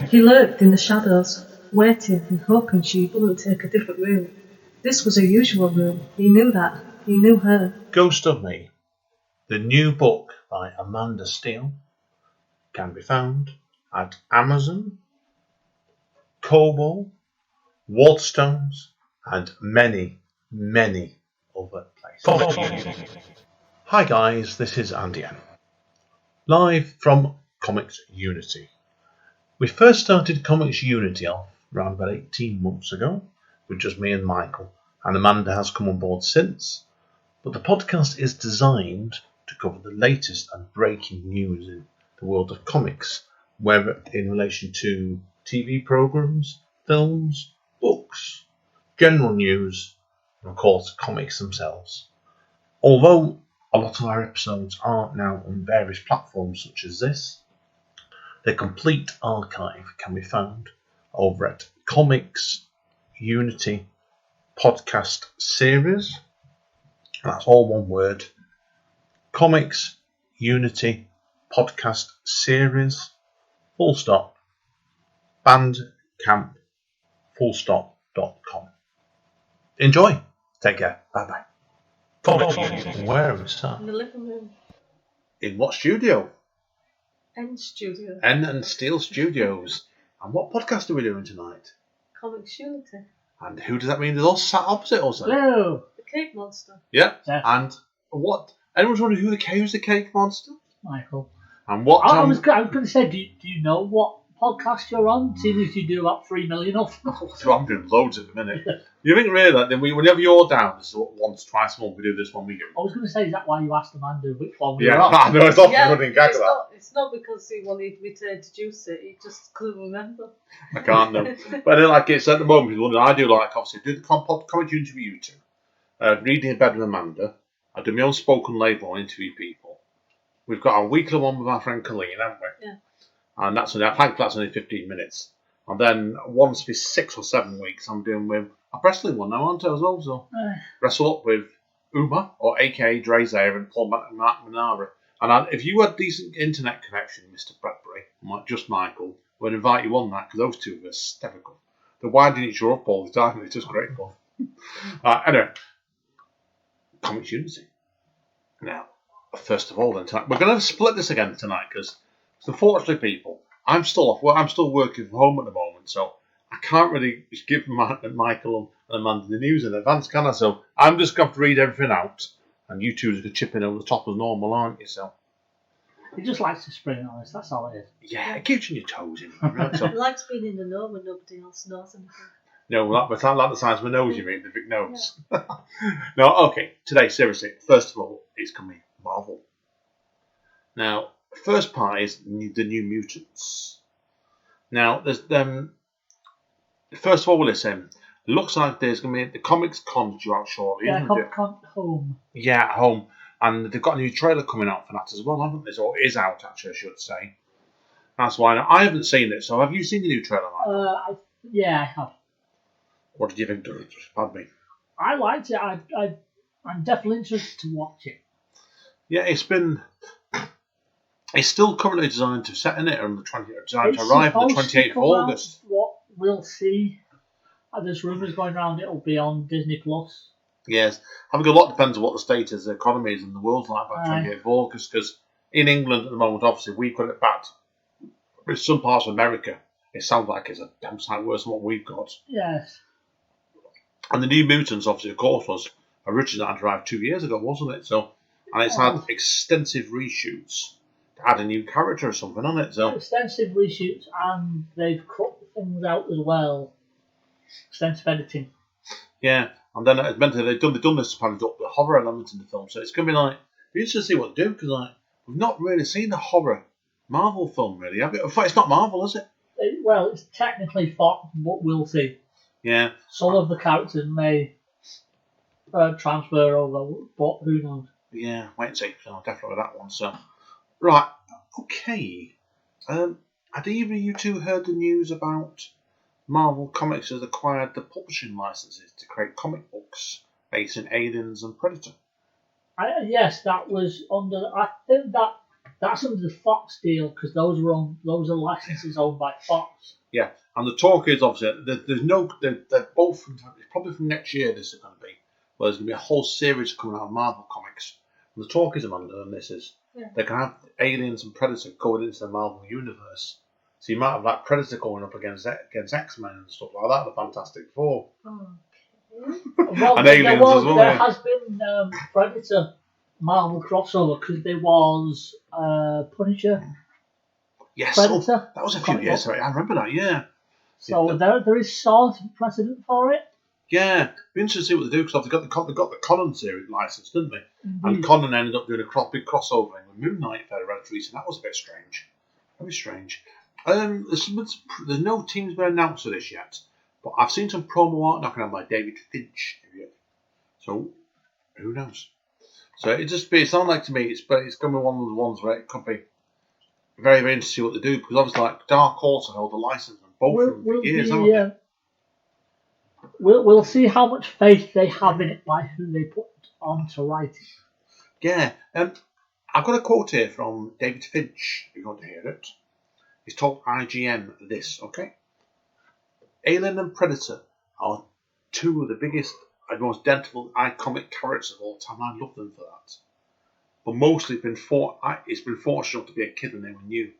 He lurked in the shadows, waiting and hoping she wouldn't take a different route. This was her usual room. He knew that. He knew her. Ghost of Me, the new book by Amanda Steele, can be found at Amazon, Kobo, Waterstones, and many, many other places. Hi guys, this is Andy M. Live from Comics Unity. We first started Comics Unity off around about 18 months ago with just me and Michael, and Amanda has come on board since. But the podcast is designed to cover the latest and breaking news in the world of comics, whether in relation to TV programs, films, books, general news, and of course comics themselves. Although a lot of our episodes are now on various platforms such as this, the complete archive can be found over at Comics Unity Podcast Series. That's all one word. Comics Unity Podcast Series, full stop, bandcamp, full stop.com. Enjoy. Take care. Bye bye. Where are we sat? In the living room. In what studio? N Studio. N and Steel Studios. And what podcast are we doing tonight? Comics Unity. And who does that mean? There's all sat opposite us. Hello. The Cake Monster. Yeah. Yeah. And what? Anyone's wondering who's the Cake Monster? Michael. And what? I was going to say, do you know what podcast you're on? Seeing as you do about 3 million of them. So I'm doing loads at the minute. You think really that then whenever you're down, so once, twice a month we do this one week. I was going to say, is that why you asked Amanda which one we Yeah, were on? I know it's often running gag it's of that. it's not because he wanted me to introduce it, he just couldn't remember. I can't know. But I don't like it's at the moment in London. I do like obviously do the comic unity with you two. Reading in bed with Amanda. I do my own spoken label and interview people. We've got our weekly one with our friend Colleen, haven't we? Yeah. And that's only, I think that's only 15 minutes. And then once every 6 or 7 weeks, I'm doing with a wrestling one now, aren't I, as well? So wrestle up with Uma, or aka Drezair and Paul Manara. And if you had decent internet connection, Mr. Bradbury, just Michael, we'd invite you on that because those two are hysterical. They're winding each other up all the time. It's just great fun. Anyway, Comics Unity. Now, first of all, then tonight, we're going to split this again tonight because, unfortunately, people, I'm still off. Well, I'm still working from home at the moment, so I can't really give Michael and Amanda the news in advance, can I? So I'm just going to have to read everything out, and you two are going to chip in over the top as normal, aren't you? So He just likes to spring on us, that's all it is. yeah, it keeps you on your toes, right? So, He likes being in the know when nobody else knows anything. no, like the size of my nose, you mean, the big nose. Yeah. No, okay, today, seriously, first of all, it's coming Marvel. Now, first part is the New Mutants. Now, there's first of all, listen, looks like there's going to be the Comics Con due out shortly. Yeah, home. Yeah, at home. And they've got a new trailer coming out for that as well, haven't they? Or it is out, actually, I should say. That's why. I haven't seen it, so have you seen the new trailer, Michael? Yeah, I have. What did you think of it? Pardon me. I liked it. I'm definitely interested to watch it. Yeah, it's still currently designed to set in it on the 20th, designed to arrive on the 28th of August. What we'll see. There's rumours going around it'll be on Disney Plus. Yes, I think a lot depends on what the state of the economy is and the world's like by 28th of August, because in England at the moment, obviously, we've got it bad. But in some parts of America, it sounds like it's a damn sight worse than what we've got. Yes. And the New Mutants, obviously, of course, was originally arrived 2 years ago, wasn't it? So, and it's had extensive reshoots to add a new character or something on it. So extensive reshoots, and they've cut things out as well. Extensive editing. Yeah, and then it meant that they've done this to kind of up the horror element in the film. So it's going to be like, be interesting to see what they do, because we've not really seen the horror Marvel film, really, have we? In fact, it's not Marvel, is it? Well, it's technically Fox, but we'll see. Yeah. Some of the characters may transfer over, but who knows? Yeah, wait and see. So definitely that one. So, right, okay. Had either of you two heard the news about Marvel Comics has acquired the publishing licenses to create comic books based in Aliens and Predator? Yes, that was under. I think that That's under the Fox deal because those are licenses owned by Fox. Yeah, and the talk is obviously they're both from, it's probably from next year. This is going to be where there's going to be a whole series coming out of Marvel comics. And the talk is, Amanda, and this is they can have aliens and Predator going into the Marvel universe. So you might have like Predator going up against X-Men and stuff like that. The Fantastic Four. Well, and aliens as well. There has been Predator Marvel crossover because there was Punisher. Yes, Predator. That was a few years ago. I remember that. Yeah. So there is sort of precedent for it. Yeah, it'd be interesting to see what they do because they got the Conan series licensed, didn't they? Mm-hmm. And Conan ended up doing a big crossover with Moon Knight very recently. That was a bit strange. Very strange. There's no teams been announced for this yet, but I've seen some promo art knocking on by David Finch. So who knows? So it sounds like to me it's going to be one of the ones where it could be very, very interesting to see what they do because obviously like Dark Horse held the license on both of them for years, haven't they? We'll see how much faith they have in it by who they put on to write it. Yeah, I've got a quote here from David Finch. If you want to hear it, he's told IGN this. Okay, Alien and Predator are two of the biggest and most identifiable iconic characters of all time. I love them for that. But mostly it's been fortunate to be a kid when they were new.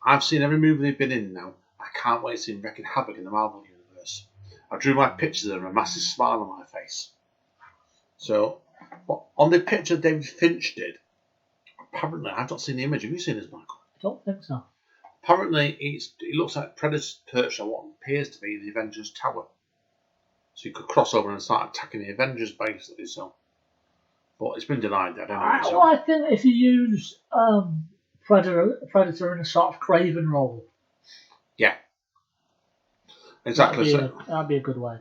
I've seen every movie they've been in now. I can't wait to see them wreaking havoc in the Marvel universe. I drew my pictures of them and a massive smile on my face. So, on the picture David Finch did, apparently, I've not seen the image. Have you seen this, Michael? I don't think so. Apparently, it looks like Predator's perched on what appears to be the Avengers Tower. So you could cross over and start attacking the Avengers, basically. So, but it's been denied that anyway. Well, I think if you use Predator in a sort of Craven role. Yeah. Exactly. That'd be a good way.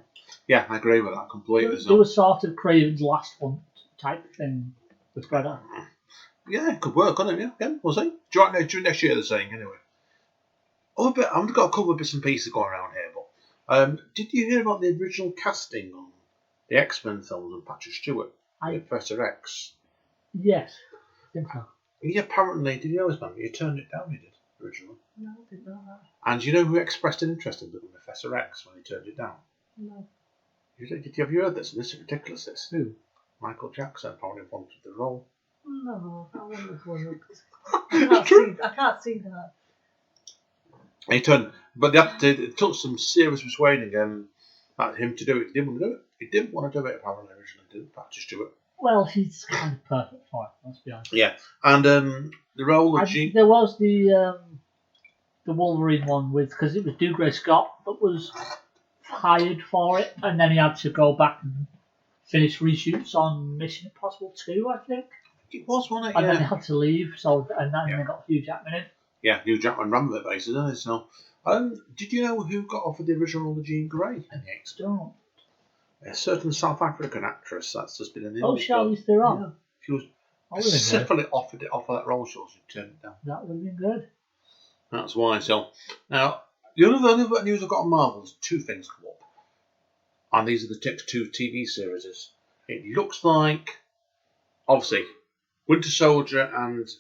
Yeah, I agree with that completely. Do a sort of Craven's Last Hunt type thing with Predator. Yeah, it could work, couldn't it? Yeah, we'll see. During next year, they're saying, anyway. I've got a couple of bits and pieces going around here, but did you hear about the original casting on the X-Men films and Patrick Stewart? Professor X? Yes, I think so. He apparently, did you know this, man? He turned it down, he did, originally. No, I didn't know that. And you know who expressed an interest in Professor X when he turned it down? No. Have you heard this? This is ridiculous, this. Who? Michael Jackson apparently wanted the role. No, I wouldn't have won it. I can't see that. He turned, but it took some serious persuading at him to do it. He didn't want to do it. He didn't want to do it apparently originally, did Patrick Stewart? Well, he's kind of perfect for it, let's be honest. Yeah, and the role of there was the Wolverine one because it was Dougray Scott that was hired for it, and then he had to go back and finish reshoots on Mission Impossible 2, I think. It was, wasn't it? And then he had to leave, and then they got Hugh Jackman in. Yeah, Hugh Jackman ran with it basically, didn't he? So, did you know who got offered the original role of Jean Grey in the X? Don't. A certain South African actress that's just been in the Charlize Theron. Yeah. She was specifically offered that role, so she turned it down. That would have been good. That's why. So now the other news I've got on Marvel is two things come up, and these are the next two TV series. It looks like obviously Winter Soldier and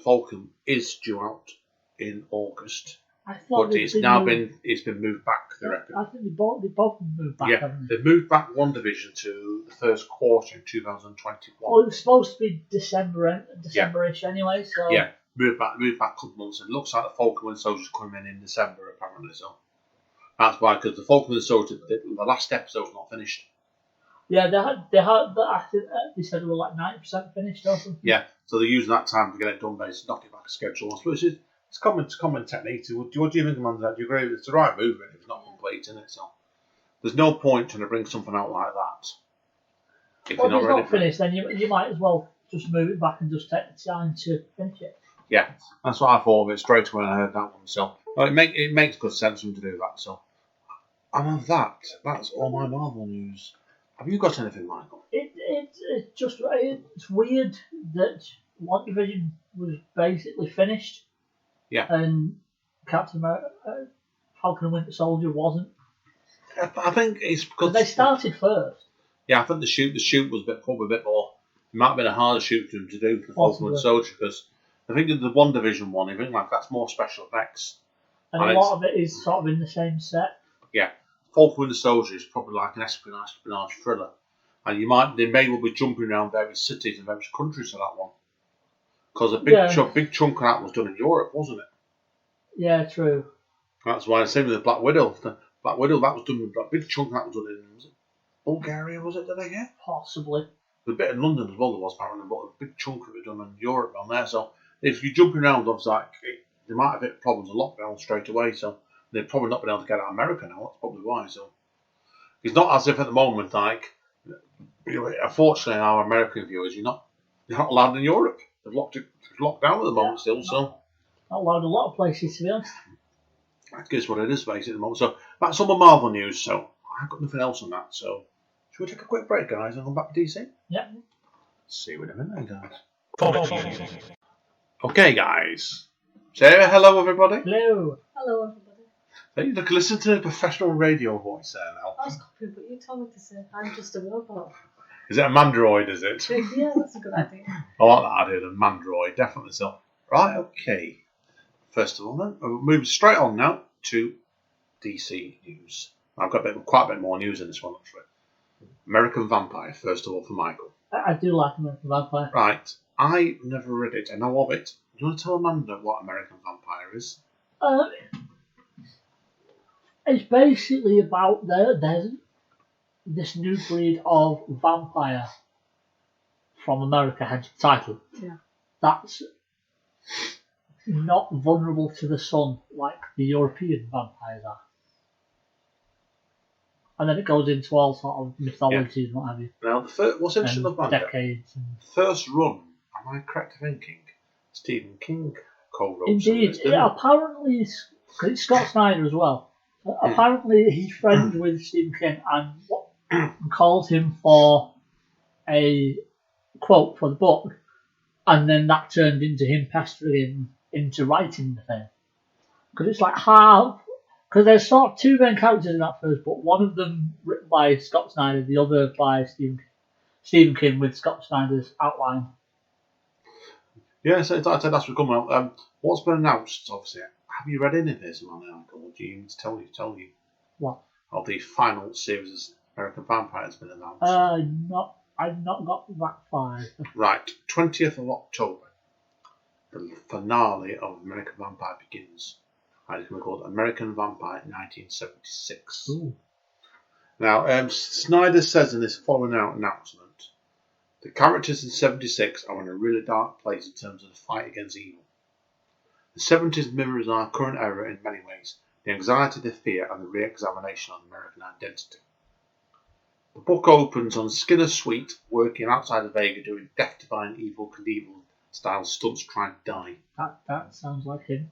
Falcon is due out in August. I thought but it's been moved back. They reckon. I think they both moved back. Yeah, they've moved back one division to the first quarter in 2021. Well, it was supposed to be December-ish anyway. So yeah, moved back a couple months. It looks like the Falcon and Soldier's coming in December apparently. So that's why, because the Falcon and Soldier, the last episode's not finished. Yeah, they said they were like 90% finished or something. Yeah, so they're using that time to get it done, basically knock it back a schedule. Which is it's common technique. What do you think, Amanda? Do you agree? It's the right move if it's not complete, isn't it? So there's no point trying to bring something out like that. If it's not finished, then you might as well just move it back and just take the time to finish it. Yeah, that's what I thought of it straight away when I heard that one. So it makes good sense for them to do that. So and on that's all my Marvel news. Have you got anything, Michael? It's weird that WandaVision was basically finished. Yeah. And Captain America, Falcon and Winter Soldier wasn't. I think it's because they started first. Yeah, I think the shoot was probably a bit more. It might have been a harder shoot for them to do for Falcon and Soldier because I think the One Division one, I think like that's more special effects. And a lot of it is sort of in the same set. Yeah, Falcon Winter Soldier is probably like an espionage thriller, and they may well be jumping around various cities and various countries for that one, because a big chunk of that was done in Europe, wasn't it? Yeah, true. That's why the same with the Black Widow. The Black Widow, that was done. A big chunk of that was done in Bulgaria, was it? Did I get? Possibly. A bit in London as well. There was apparently, but a big chunk of it done in Europe on there. So if you're jumping around, obviously, they might have hit problems of lockdown straight away. So they've probably not been able to get out of America now. That's probably why. So it's not as if at the moment, like, unfortunately, our American viewers, you're not allowed in Europe. They've locked down at the moment still. So not allowed a lot of places, to be honest. I guess what it is basically at the moment. So that's all the Marvel news. So I've got nothing else on that. So should we take a quick break, guys, and come back to DC? Yeah. See you in a minute, guys. Okay, guys. Say hello, everybody. Hello. Hello, everybody. Hey, look, listen to the professional radio voice there now. I was copying, but you told me to say I'm just a robot. Is it a mandroid, is it? Yeah, that's a good idea. I like that idea, the mandroid, definitely so. Right, okay. First of all, then, we'll move straight on now to DC news. I've got quite a bit more news in this one, actually. American Vampire, first of all, for Michael. I do like American Vampire. Right, I never read it. I know of it. Do you want to tell Amanda what American Vampire is? It's basically about there's this new breed of vampire from America, hence the title. Yeah. That's not vulnerable to the sun like the European vampires are. And then it goes into all sort of mythologies and what have you. Now, what's interesting about it? Decades. First run, am I correct in thinking? Stephen King co-wrote Indeed, some of this, apparently it's Scott Snyder as well. Apparently he's friends with Stephen King and called him for a quote for the book, and then that turned into him pestering him into writing the thing. Because it's like half. Because there's sort of two main characters in that first book. One of them written by Scott Snyder, the other by Stephen King with Scott Snyder's outline. Yeah, so that's what's coming out. What's been announced, obviously. Have you read any of this, Michael? Or do you need to tell you? What? Of the final series of American Vampire has been announced. I've not got that far. Right, 20th of October. The finale of American Vampire begins. It's going to be called American Vampire 1976. Ooh. Now, Snyder says in this following announcement, the characters in 76 are in a really dark place in terms of the fight against evil. The 70s mirrors our current era in many ways, the anxiety, the fear, and the re-examination of American identity. The book opens on Skinner Sweet working outside of Vega doing death-defying Evil Knievel style stunts trying to die. That sounds like him.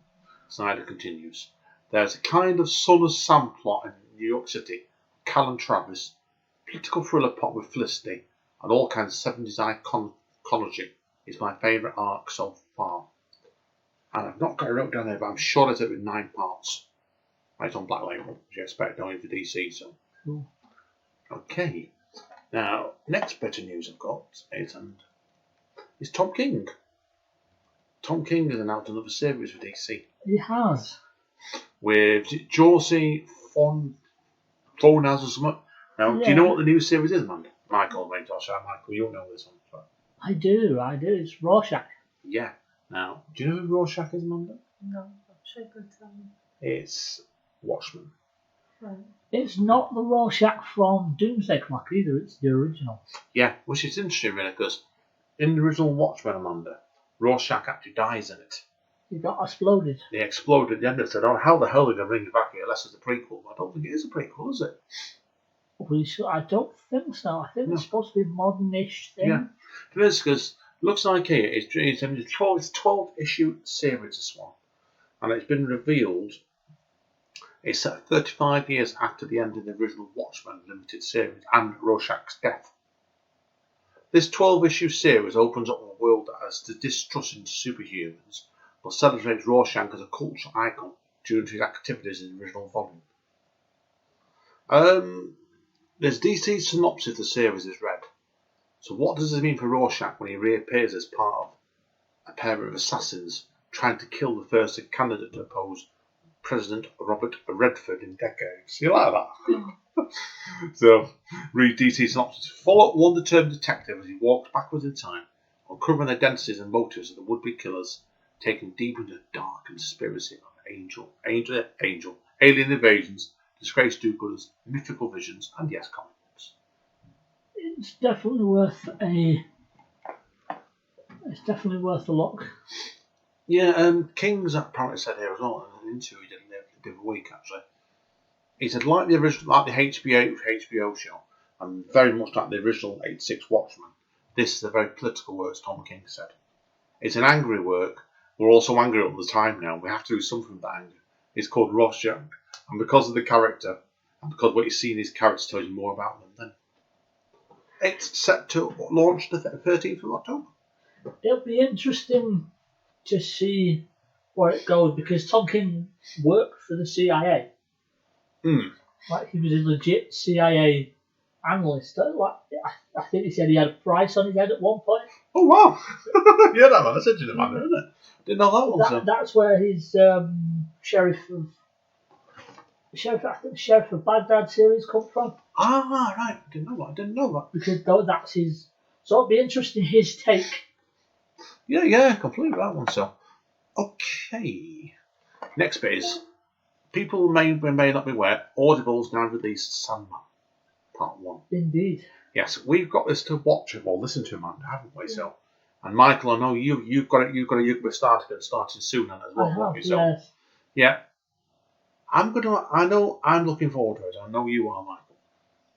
Snyder continues. There's a kind of Son of Sam plot in New York City, Cal and Travis, political thriller plot with Felicity, and all kinds of 70s iconology is my favourite arc so far. And I've not got it wrote down there, but I'm sure it's with 9 parts. Right on Black Label, which you expect only for DC. So, Cool. Okay. Now, next bit of news I've got is Tom King. Tom King has announced another series for DC. He has. With Josie Fonaz or something. Now, do you know what the new series is, man? Michael, you'll know this one. But... I do. It's Rorschach. Yeah. Now, do you know who Rorschach is, Amanda? No, I'm sure you could tell me. It's Watchmen. Right. It's not the Rorschach from Doomsday Clock either, it's the original. Yeah, which is interesting really, because in the original Watchmen, Amanda, Rorschach actually dies in it. He got exploded. He exploded at the end of it. Said, how the hell are they going to bring it back here unless it's a prequel? I don't think it is a prequel, is it? I don't think so. I think it's supposed to be a modern-ish thing. Yeah, it is, because it looks like here it's a 12-issue series, this one. And it's been revealed it's set 35 years after the end of the original Watchmen limited series and Rorschach's death. This 12-issue series opens up a world that has the distrust in superhumans, but celebrates Rorschach as a cultural icon due to his activities in the original volume. There's DC's synopsis of the series is read. So what does this mean for Rorschach when he reappears as part of a pair of assassins trying to kill the first candidate to oppose President Robert Redford in decades. You like that? So, read DC synopsis. Follow one determined detective as he walks backwards in time, uncovering the identities and motives of the would-be killers, taking deep into the dark conspiracy of alien invasions, disgraced do-gooders, mythical visions, and yes, comic books. It's definitely worth a. It's definitely worth a look. Yeah, King's apparently said here as well in an interview he did the other week actually. He said like the original, like the HBO show, and very much like the original 86 Watchmen. This is a very political work, as Tom King said. It's an angry work. We're also angry all the time now. We have to do something with that anger. It's called Rorschach, and because of the character, and because what you see in his character tells you more about them, then it's set to launch the 13th of October. It'll be interesting to see where it goes because Tom King worked for the CIA. Like he was a legit CIA analyst. Like I think he said he had a price on his head at one point. Oh wow! Yeah, that man. That's interesting, man, isn't it? Didn't know that one. That's where his Sheriff of Baghdad series come from. Ah, right. I didn't know that. Because that's his. So it'll be interesting his take. Yeah, completely that one. So, okay. Next bit is people may not be aware. Audible's now released Sandman Part 1. Indeed. Yes, we've got this to watch or listen to, man, haven't we? Yeah. So, and Michael, I know you've got it. You've got a starting soon as well. I have, yes. Yeah. I know I'm looking forward to it. I know you are, Michael.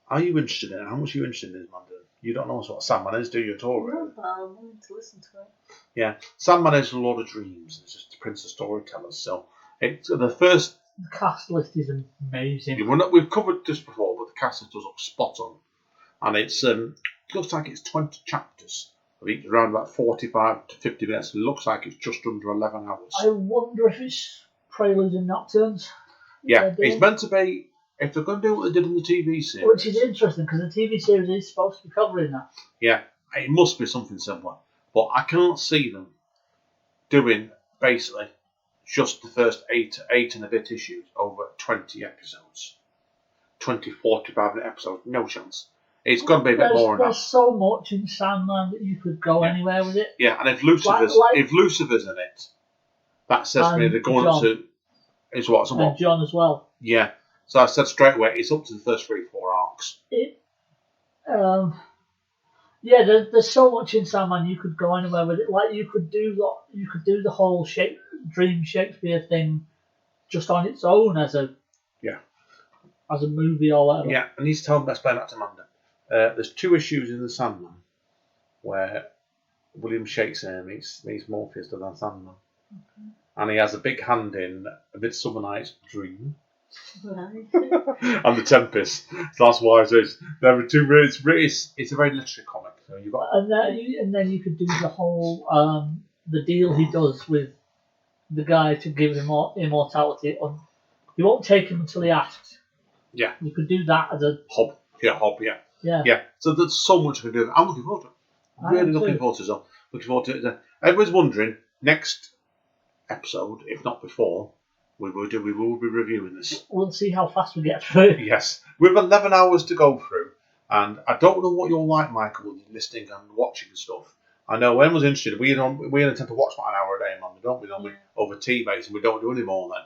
Are you interested in it? How much are you interested in this, man? You don't know what Sandman is, do you, at all? No, but I'm willing to listen to it. Yeah, Sandman is a lot of dreams. It's just the Prince of Storytellers. So it's the first. The cast list is amazing. We've covered this before, but the cast list does up spot on, and it's looks like it's 20 chapters of each, around about 45 to 50 minutes. It looks like it's just under 11 hours. I wonder if it's Preludes and Nocturnes. Yeah, it's meant to be. If they're going to do what they did in the TV series, which is interesting because the TV series is supposed to be covering that. Yeah, it must be something similar, but I can't see them doing basically just the first eight and a bit issues over 20 episodes, 20, 45-minute episodes. No chance. It's got to be a bit more than that. There's so much in Sandman that you could go anywhere with it. Yeah, and if Lucifer's in it, that says to me they're going up to. Is what? And John as well. Yeah. So I said straight away, it's up to the first 3-4 arcs. There's so much in Sandman you could go anywhere with it. Like you could do the whole Dream Shakespeare thing just on its own as a movie or whatever. Yeah, and he's told me to explain that to Amanda. There's 2 issues in the Sandman where William Shakespeare meets Morpheus to the Sandman, and he has a big hand in A Midsummer Night's Dream. Right. And The Tempest. So that's why there are 2. It's a very literary comic. So you've got and then you could do the whole the deal he does with the guy to give him immortality. You won't take him until he asks. Yeah. You could do that as a Hob. Yeah. So there's so much we can do. I'm looking forward to it. Really looking forward to it. Looking forward to it. Everyone's wondering next episode, if not before. We will be reviewing this. We'll see how fast we get through. Yes. We have 11 hours to go through, and I don't know what you're like, Michael, listening and watching and stuff. I know when was interested, we only tend to watch about an hour a day, man, don't we? Over TV, and we don't do any more then.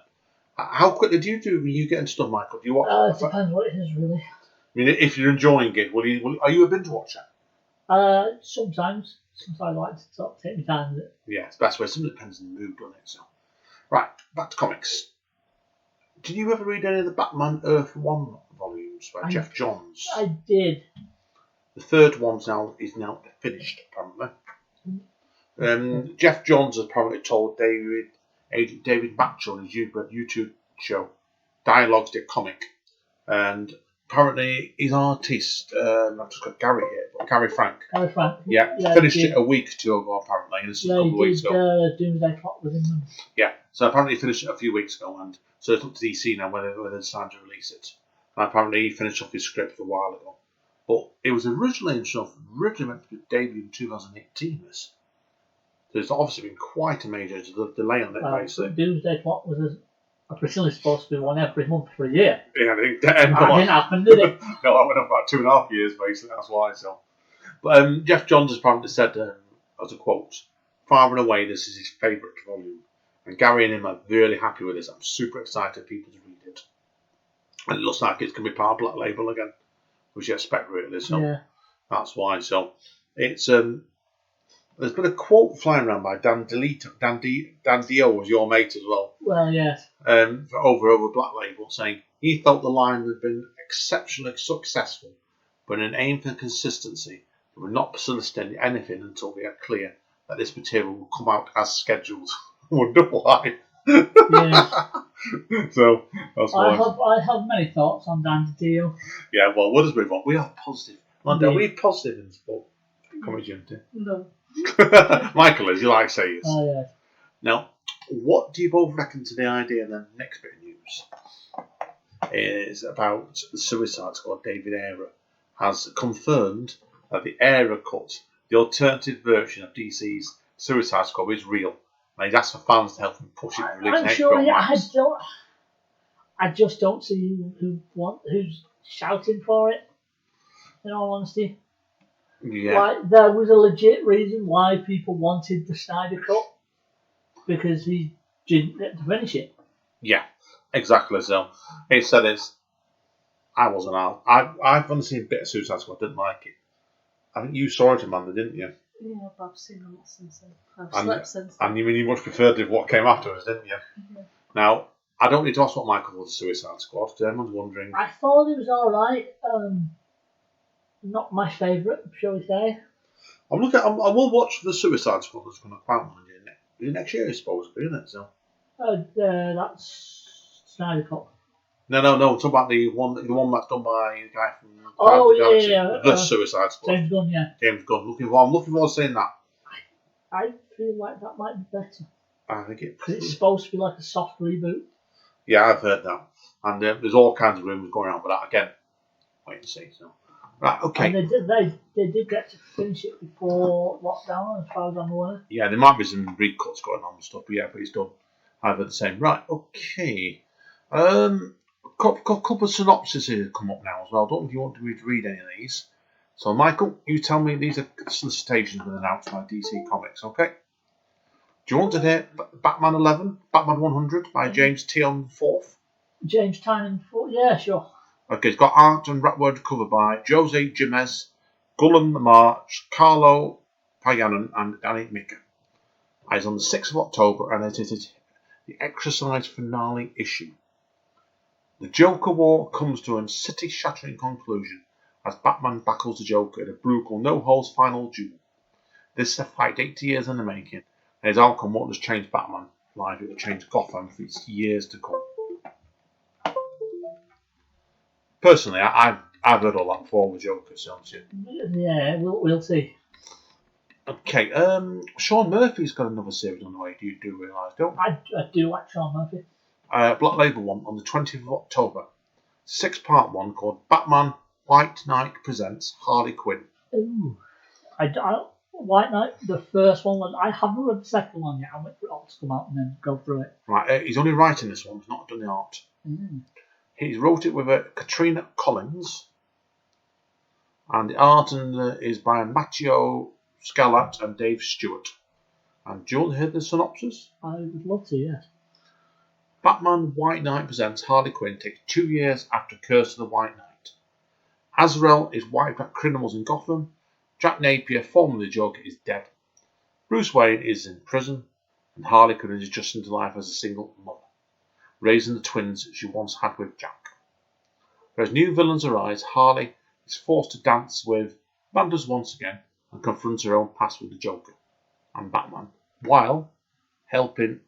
How quickly do you get into stuff, Michael? Do you watch? It depends what it is, really. I mean, if you're enjoying it, are you a binge watcher? Sometimes I like to sort of take my time with it. Yeah, it's the best way. Sometimes it depends on the mood, doesn't it? So. Right, back to comics. Did you ever read any of the Batman Earth 1 volumes by Jeff Johns? I did. The third one is now finished, apparently. Jeff Johns has apparently told David Batchel on his YouTube show, Dialogues the Comic, and apparently his artist, not just got Gary here, but Gary Frank. Gary Frank. Yeah, finished it a week or 2 ago, apparently. And a couple of weeks ago. Doomsday Clock with him. Yeah, so apparently he finished it a few weeks ago, and so it's up to DC now whether they decide to release it. And apparently he finished off his script a while ago. But it was originally meant to be debuted in 2018, this. There's obviously been quite a major delay on it, basically. Doomsday Clock was originally supposed to be one every month for a year. Yeah, That didn't happen, did it? No, that went up about 2.5 years, basically. That's why. So, but Jeff Johns has apparently said, as a quote, "Far and away, this is his favourite volume, and Gary and him are really happy with this. I'm super excited for people to read it, and it looks like it's going to be part of Black Label again, which you expect, really. So Yeah. that's why. So it's there's been a quote flying around by Dan Dio, was your mate as well. Well, yes. For over Black Label, saying he felt the line had been exceptionally successful, but in an aim for consistency, they would not soliciting anything until they are clear that this material will come out as scheduled. I wonder why. Yeah. So that's why. I have many thoughts on Dan Deal. Yeah, well, we'll just move on. We are positive. Are we positive in sport? Comics Unity. No. Michael is, you like to say yes. Oh, yes. Now, what do you both reckon to the idea? And then the next bit of news is about the Suicide Squad. David Ayer has confirmed that the Ayer cut, the alternative version of DC's Suicide Squad, is real. And he's asked for fans to help him push it to release I'm an sure. HBO Max. I just don't see who's shouting for it. In all honesty. Yeah. Like, there was a legit reason why people wanted the Snyder Cut, because he didn't get to finish it. Yeah, exactly so. He said it's. I wasn't out. I've only seen a bit of Suicide Squad. Didn't like it. I think you saw it, Amanda, didn't you? Yeah, but I've seen a lot since then. I've And- slept since. And you much preferred what came afterwards, didn't you? Yeah. Now, I don't need to ask what Michael thought of Suicide Squad. Because everyone's wondering. I thought it was alright. Not my favourite, shall we say. I will watch the Suicide Squad that's going to come out next year, supposedly, isn't it? So. That's Snyder Cut. No. I'm talking about the one that's done by the guy from Oh, Galaxy, yeah. the Suicide Squad. James Gunn, yeah. James Gunn. I'm looking forward to seeing that. I feel like that might be better. I think it. Because it's supposed to be like a soft reboot. Yeah, I've heard that, and there's all kinds of rumours going on, but that again, wait and see. So, right, okay. And they did get to finish it before lockdown, as far as I'm aware. Yeah, there might be some recuts going on and stuff, but yeah, but it's done. I've heard the same. Right, okay. Couple of synopses here come up now as well. I don't know if you want to read any of these. So, Michael, you tell me these are solicitations been announced by DC Comics, okay? Do you want to hear Batman 11, Batman 100 by James Tynion IV? James Tynion IV, yeah, sure. Okay, it's got art and word cover by Jose Jimenez, Gullem March, Carlo Payanan, and Danny Mika. It's on the 6th of October, and it is the Exercise finale issue. The Joker War comes to a city-shattering conclusion as Batman battles the Joker in a brutal no-holds final duel. This is a fight 80 years in the making, and its outcome won't just change Batman's life, it will change Gotham for years to come. Personally, I've heard all that before with Joker, so Yeah, we'll see. Okay, Sean Murphy's got another series on the way, do you realise, don't you? I do like Sean Murphy. Black Label one on the 20th of October. 6-part one called Batman White Knight Presents Harley Quinn. Ooh. White Knight, the first one, I haven't read the second one yet. I wait for it all to come out and then go through it. Right, he's only writing this one, he's not done the art. He wrote it with Katrina Collins, and the art is by Matteo Scalat and Dave Stewart. And do you want to hear the synopsis? I would love to, yes. Batman White Knight Presents Harley Quinn takes 2 years after Curse of the White Knight. Azrael is wiped out criminals in Gotham. Jack Napier, formerly Joker, is dead. Bruce Wayne is in prison, and Harley Quinn is adjusting to life as a single mother, raising the twins she once had with Jack. As new villains arise, Harley is forced to dance with Vanders once again and confronts her own past with the Joker and Batman, while helping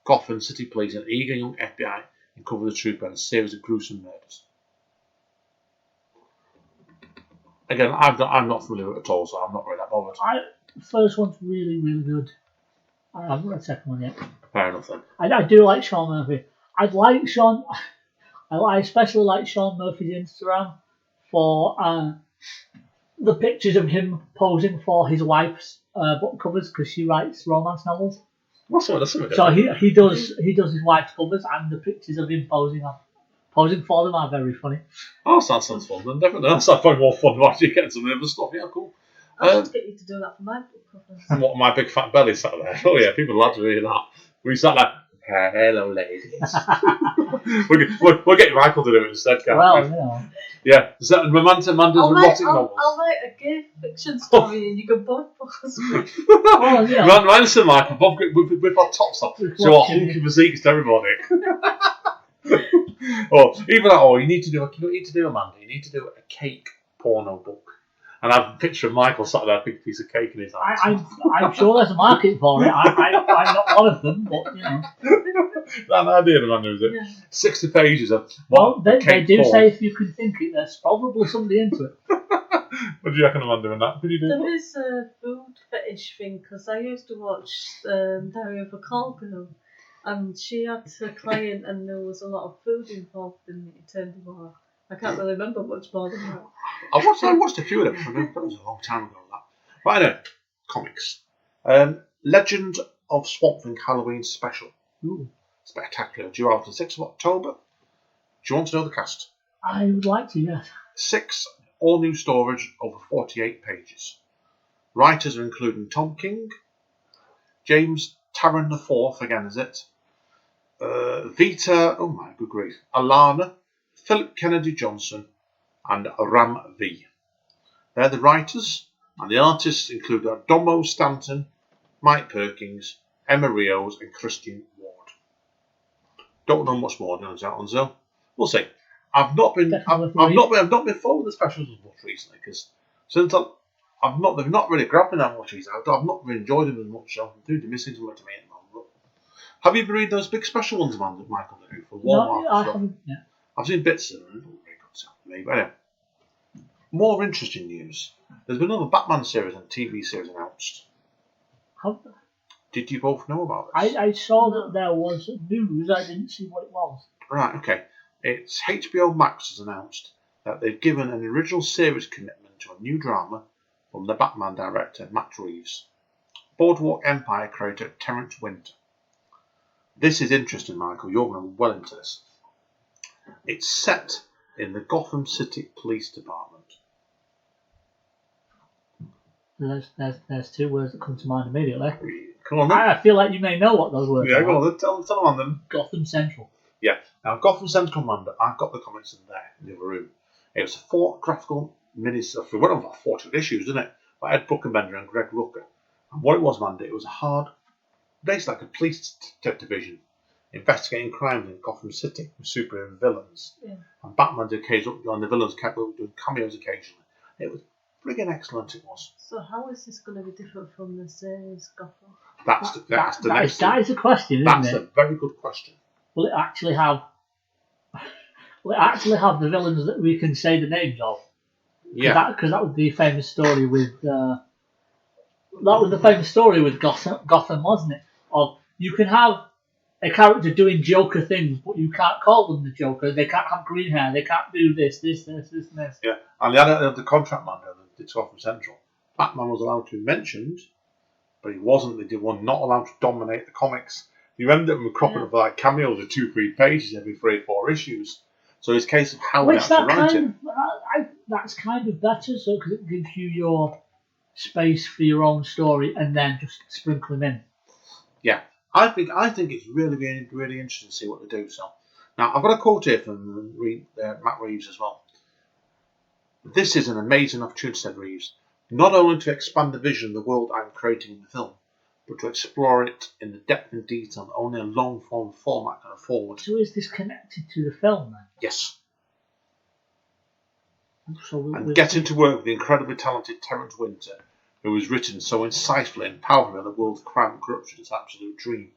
Gotham City Police and eager young FBI uncover the truth behind a series of gruesome murders. Again, I'm not familiar with it at all, so I'm not really that bothered. The first one's really, really good. I haven't read the second one yet. Fair enough then. I do like Sean Murphy. I especially like Sean Murphy's Instagram for the pictures of him posing for his wife's book covers because she writes romance novels. What's something So he does his wife's covers, and the pictures of him posing for them are very funny. Oh, that sounds fun. Then definitely, that's probably more fun than actually getting some of the other stuff. Yeah, cool. I should get you to do that for my book covers. What, my big fat belly sat there? Oh yeah, people love to hear that. We sat there. Hello, ladies. we'll get Michael to do it instead, can't Well, we? you know. Yeah, is that Amanda's erotic novels? I'll write a gay fiction story and you can both post me. Well, you know. Ransom and Michael, both with our tops off, so our hunky physiques to everybody. You need to do Amanda. You need to do a cake porno book. And I have a picture of Michael sat there, a big piece of cake in his hands. I'm sure there's a market for it. I'm not one of them, but you know. That idea, Amanda, is it? Yeah. 60 pages of They do porn. say if you can think it, there's probably somebody into it. What do you reckon, Amanda, in that? Could you do that? There is a food fetish thing because I used to watch Diary of a Call Girl, and she had a client and there was a lot of food involved in it. It turned him off. I can't really remember much more than that. I watched a few of them, but that was a long time ago. That. But anyway, comics. Legend of Swamp Thing Halloween Special. Ooh. Spectacular. Due out on the 6th of October. Do you want to know the cast? I would like to, yes. 6 all-new storage over 48 pages. Writers are including Tom King, James Taran IV, again is it, Vita, oh my good grief, Alana, Philip Kennedy Johnson, and Ram V. They're the writers, and the artists include Domo Stanton, Mike Perkins, Emma Rios, and Christian Ward. Don't know much more on that one, so we'll see. I've not been following the specials as much recently because since they've not really grabbed me that much recently. I've not really enjoyed them as much. I'm doing missing something to me at the moment. Have you been reading those big special ones, man, that Michael did for Walmart? No, I haven't. Yeah. I've seen bits of them. They're not very good to me, but anyway. More interesting news. There's been another Batman series and TV series announced. Did you both know about this? I saw that there was news. I didn't see what it was. Right, okay. It's HBO Max has announced that they've given an original series commitment to a new drama from the Batman director Matt Reeves, Boardwalk Empire creator Terrence Winter. This is interesting, Michael. You're going to be well into this. It's set in the Gotham City Police Department. There's two words that come to mind immediately. Come on, then. I feel like you may know what those words Yeah, are. go on, then. Tell them on them. Gotham Central. Yeah. Now, Gotham Central Commander, I've got the comics in there, in the other room. It was a 4 graphical mini-stuff. It went on for 40 issues, didn't it? By Ed Bruckenbender and Greg Rucka. And what it was, man, it was a hard, basically like a police division investigating crimes in Gotham City with superhero villains. Yeah. And Batman did occasionally, and the villains kept doing cameos occasionally. It was friggin' excellent, it was. So how is this going to be different from the series Gotham? That's the next That is a question, isn't That's it? a very good question. Will it actually have the villains that we can say the names of? Yeah. Because that was the famous story with Gotham, wasn't it? Of you can have a character doing Joker things, but you can't call them the Joker. They can't have green hair. They can't do this, and this. Yeah, and the contract man, the Gotham Central, Batman was allowed to be mentioned, but he wasn't. They were not allowed to dominate the comics. You end up with cropping up like cameos of 2-3 pages every 3 or 4 issues. So it's a case of how they actually write it. That's kind of better, so because it gives you your space for your own story, and then just sprinkle them in. Yeah, I think it's really, really, really interesting to see what they do. So now I've got a quote here from Matt Reeves as well. This is an amazing opportunity, said Reeves, not only to expand the vision of the world I'm creating in the film, but to explore it in the depth and detail that only a long-form format can afford. So is this connected to the film then? Yes. So And getting to work with the incredibly talented Terrence Winter, who has written so insightfully and powerfully on the world of crime and corruption, is an absolute dream.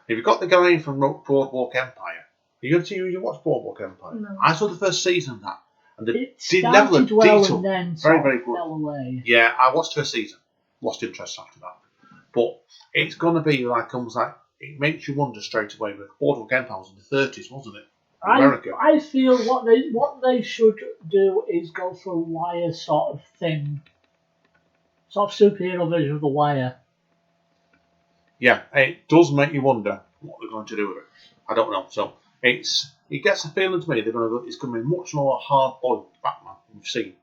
If you've got the guy from Boardwalk Empire, you watch Boardwalk Empire? No. I saw the first season of that. And the it started well and then very, very good. fell away. Yeah, I watched first season. Lost interest after that. But it's going to be almost like, it makes you wonder straight away. With Boardwalk Empire was in the 30s, wasn't it? America. I feel what they should do is go for a wire sort of thing sort of superhero version of The Wire. Yeah, it does make you wonder what they're going to do with it. I don't know. So it gets a feeling to me it's going to be much more hard-boiled Batman than we've seen.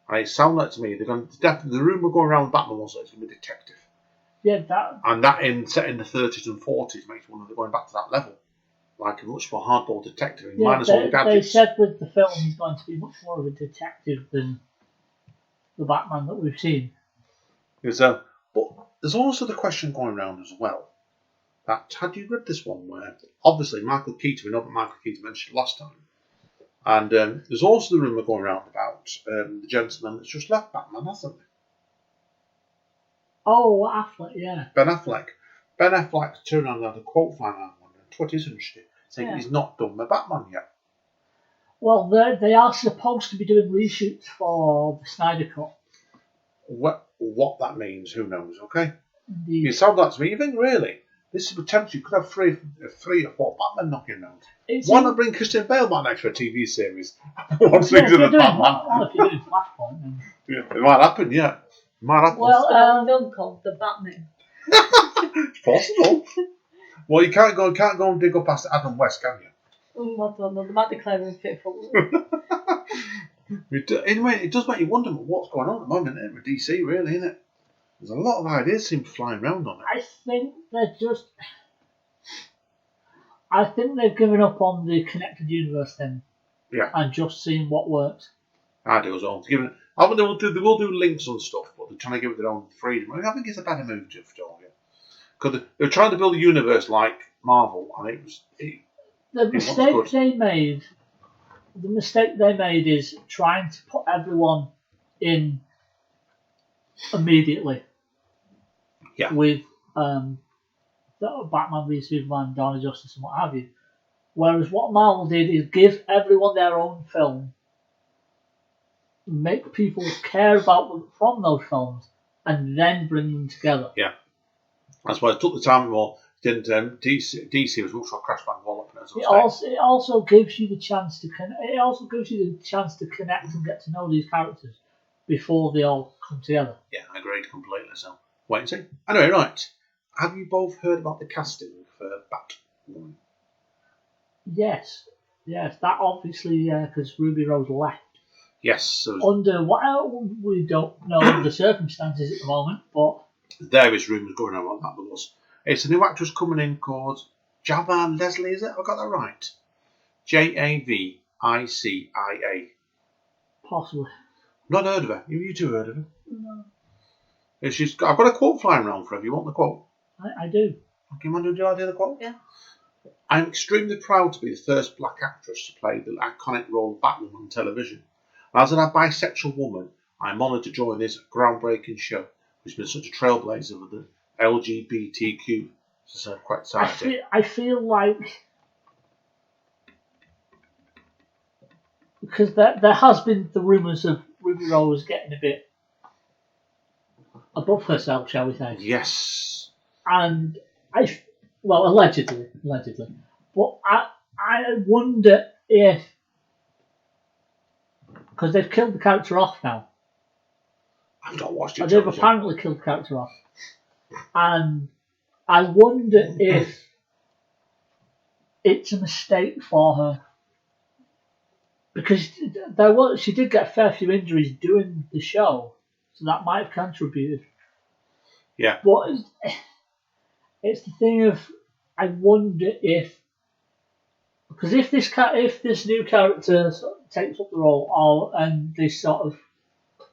And it sounds like to me they're going to definitely, the rumour going around Batman was that it's going to be detective. Yeah, that. And that set in the 30s and 40s makes you wonder if they're going back to that level. Like a much more hardball detective, minus all the gadgets. They said with the film he's going to be much more of a detective than the Batman that we've seen. But there's also the question going around as well. That had you read this one where obviously Michael Keaton, we know that Michael Keaton mentioned last time, and there's also the rumour going around about the gentleman that's just left Batman, hasn't he? Oh, Affleck, yeah. Ben Affleck. Ben Affleck turned around and had a quote flying around on Twitter, isn't she? Saying he's not done with Batman yet. Well, they are supposed to be doing reshoots for the Snyder Cut. What that means, who knows, okay? Indeed. You sound like to me, you think really, this is potentially, you could have three or four Batman knocking around. Why not bring Christian Bale back next for a TV series? If you're doing Flashpoint, then... Yeah, it might happen, yeah. It might happen. Well, a film called The Batman. It's possible. Well, you can't go and dig up past Adam West, can you? I don't know, they might declare him fit for Anyway, it does make you wonder what's going on at the moment with DC, really, isn't it? There's a lot of ideas seem flying around on it. I think they've given up on the connected universe then. Yeah. And just seeing what works. I do as well. They will do links on stuff, but they're trying to give it their own freedom. I think it's a better move, Jeff Jordan. Because they were trying to build a universe like Marvel, and the mistake they made is trying to put everyone in immediately. Yeah. With Batman v Superman, Dawn of Justice, and what have you. Whereas what Marvel did is give everyone their own film, make people care about them from those films, and then bring them together. Yeah. That's why it took the time more. Didn't DC was much more crash bang wallop. It also gives you the chance to connect and get to know these characters before they all come together. Yeah, I agree completely. So wait and see. Anyway, right. Have you both heard about the casting for Batwoman? Yes. That obviously because Ruby Rose left. Yes. So under we don't know the circumstances at the moment, but there is rumours going on about that. It's a new actress coming in called Java Leslie, is it? Have I got that right? Javiccia. Possibly. Not heard of her. You two heard of her? No. I've got a quote flying around for her. If you want the quote? I do. Okay, man, do you idea the quote? Yeah. I'm extremely proud to be the first black actress to play the iconic role of Batwoman on television. As a bisexual woman, I'm honoured to join this groundbreaking show, which has been such a trailblazer with the LGBTQ. So quite exciting. I feel like because there has been the rumours of Ruby Rose getting a bit above herself, shall we say? Yes. And allegedly, but I wonder if because they've killed the character off now. I've not watched it. They've apparently killed the character off, and I wonder if it's a mistake for her because she did get a fair few injuries doing the show, so that might have contributed. Yeah. But it's the thing of I wonder if because if this new character takes up the role and they sort of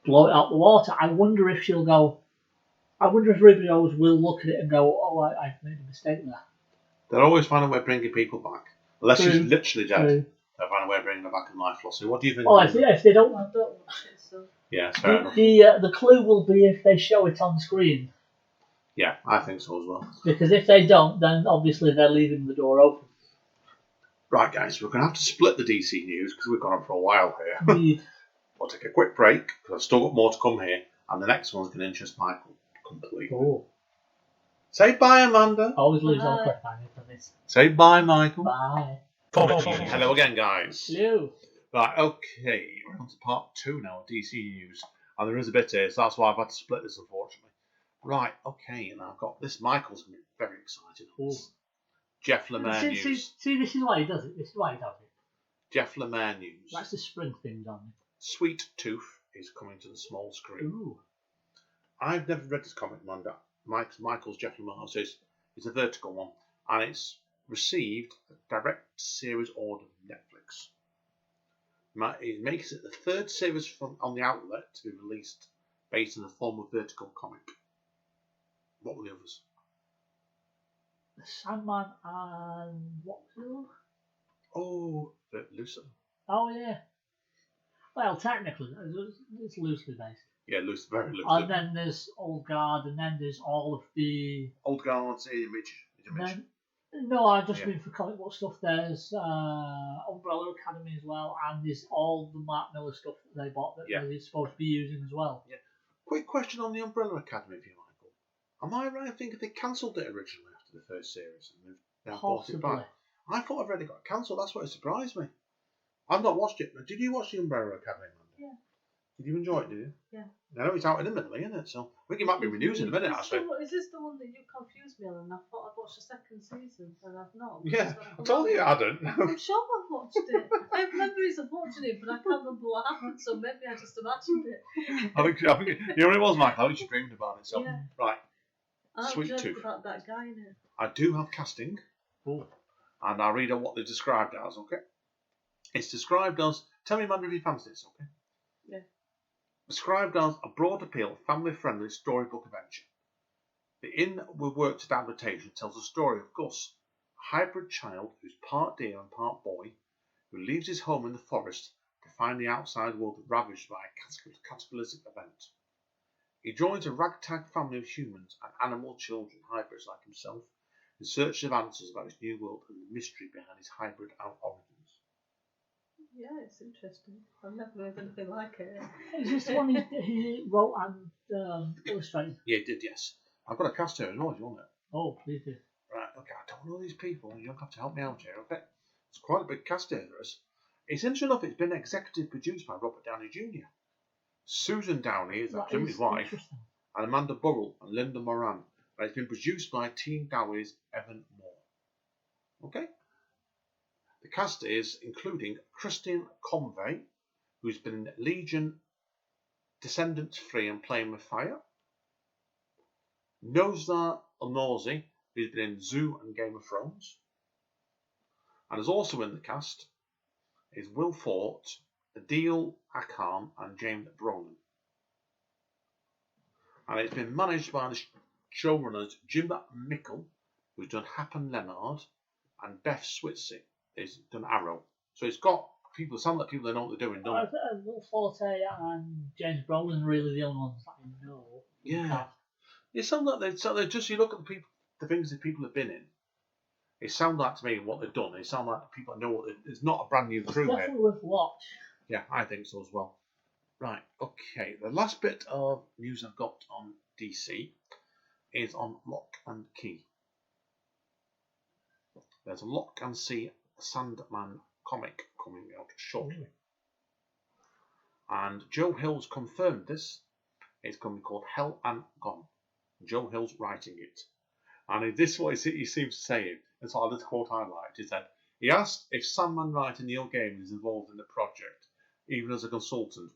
blow it out the water, I wonder if she'll go. I wonder if Ruby Rose will look at it and go, "Oh, I've made a mistake there." They'll always find a way of bringing people back, unless she's literally dead. True. They'll find a way of bringing her back in life. So, what do you think? Well, if they don't watch it, so yeah, fair enough. The clue will be if they show it on screen. Yeah, I think so as well. Because if they don't, then obviously they're leaving the door open. Right, guys, we're going to have to split the DC news because we've gone on for a while here. Indeed. We'll take a quick break because I've still got more to come here, and the next one's going to interest Michael completely. Oh. Say bye, Amanda. Always leaves on cliffhanger for this. Say bye, Michael. Bye. Hello again, guys. Hello. Right, okay, we're on to part 2 now of DC news. And there is a bit here, so that's why I've had to split this, unfortunately. Right, okay, and I've got this. Michael's going to be very excited on this. Jeff Lemire news. See, this is why he does it. Jeff Lemire news. That's the spring things on it. Sweet Tooth is coming to the small screen. Ooh. I've never read this comic, Manda. Michael's Jeff Lemire says it's a vertical one, and it's received a direct series order from Netflix. It makes it the third series on the outlet to be released based in the form of vertical comic. What were the others? The Sandman and what was the other? Oh, Lucifer. Oh yeah. Well, technically, it's loosely based. Yeah, very loosely. And then there's Old Guard, and then there's all of the Old Guard's Image. No, I just mean for comic book stuff. There's Umbrella Academy as well, and there's all the Mark Miller stuff that they bought that they're supposed to be using as well. Yeah. Quick question on the Umbrella Academy for you, Michael. Am I right in thinking they cancelled it originally after the first series and they've bought it back? I thought I'd already got cancelled. That's what surprised me. I've not watched it. Did you watch the Umbrella Academy, Amanda? Yeah. Did you enjoy it, did you? Yeah. I know it's out imminently, isn't it? So I think it might be renewed in a minute, actually. Is this the one that you confused me on? And I thought I'd watched the second season, and I've not. Yeah, I told you I hadn't. I'm sure I've watched it. I have memories of watching it, but I can't remember what happened, so maybe I just imagined it. I think you know what it was, Michael? I think you dreamed about it. So, yeah. Right. I've Sweet dreamt Tooth. about that guy in it. I do have casting. Oh. And I'll read out what they're described as, okay? It's described as, tell me, Amanda, if you fancy this, okay? Yeah. Described as a broad appeal, family-friendly storybook adventure. The in-with-worked adaptation tells the story of Gus, a hybrid child who's part deer and part boy, who leaves his home in the forest to find the outside world ravaged by a cataclysmic event. He joins a ragtag family of humans and animal children, hybrids like himself, in search of answers about his new world and the mystery behind his hybrid origins. Yeah, it's interesting. I've never heard anything like it. Is this the one he wrote and illustrated? Yeah, he did, yes. I've got a cast here as well, if you want it. Oh, please do. Right, okay, I don't know these people. You don't have to help me out here, okay? It's quite a big cast here, there is. It's interesting enough, it's been executive produced by Robert Downey Jr. Susan Downey is Jimmy's wife, and Amanda Burrell and Linda Moran. And it's been produced by Team Downey's Evan Moore. Okay? The cast is including Christine Convey, who's been in Legion, Descendants 3 and Playing with Fire. Nozar Onozi, who's been in Zoo and Game of Thrones. And is also in the cast is Will Fort, Adil Akam and James Brolin. And it's been managed by the showrunners Jim Mickle, who's done Happen Leonard, and Beth Switzer, who's done Arrow. So it's got people, some of the people that know what they're doing, don't it? Will Forte and James Brolin are really the only ones that I know. Yeah. It sounds like they just, you look at the people, the things that people have been in. It sounds like to me what they've done. It sounds like the people that know what it's not a brand new crew here. Definitely worth a watch. Yeah, I think so as well. Right, okay. The last bit of news I've got on DC is on Lock and Key. There's a Lock and Key Sandman comic coming out shortly. And Joe Hill's confirmed this. It's going to be called Hell and Gone. Joe Hill's writing it. And this is what he seems to say. It's like this quote I liked. He said, he asked if Sandman writer Neil Gaiman is involved in the project, even as a consultant.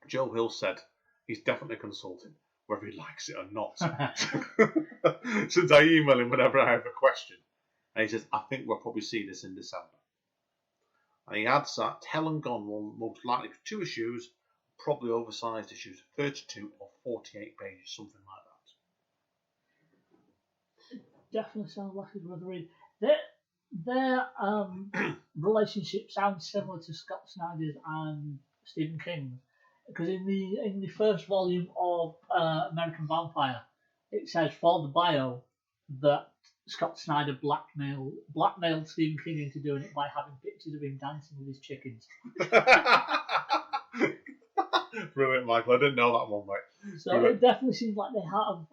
Joe Hill said, he's definitely consulting, whether he likes it or not. Since I email him whenever I have a question. And he says, I think we'll probably see this in December. And he adds that Hell and Gone will most likely be 2 issues, probably oversized issues, 32 or 48 pages, something like that. Definitely sounds like a good read. Their relationship sounds similar to Scott Snyder's and Stephen King's, because in the first volume of American Vampire, it says for the bio that Scott Snyder blackmailed Stephen King into doing it by having pictures of him dancing with his chickens. Brilliant, Michael. I didn't know that one, mate. So it definitely seems like they have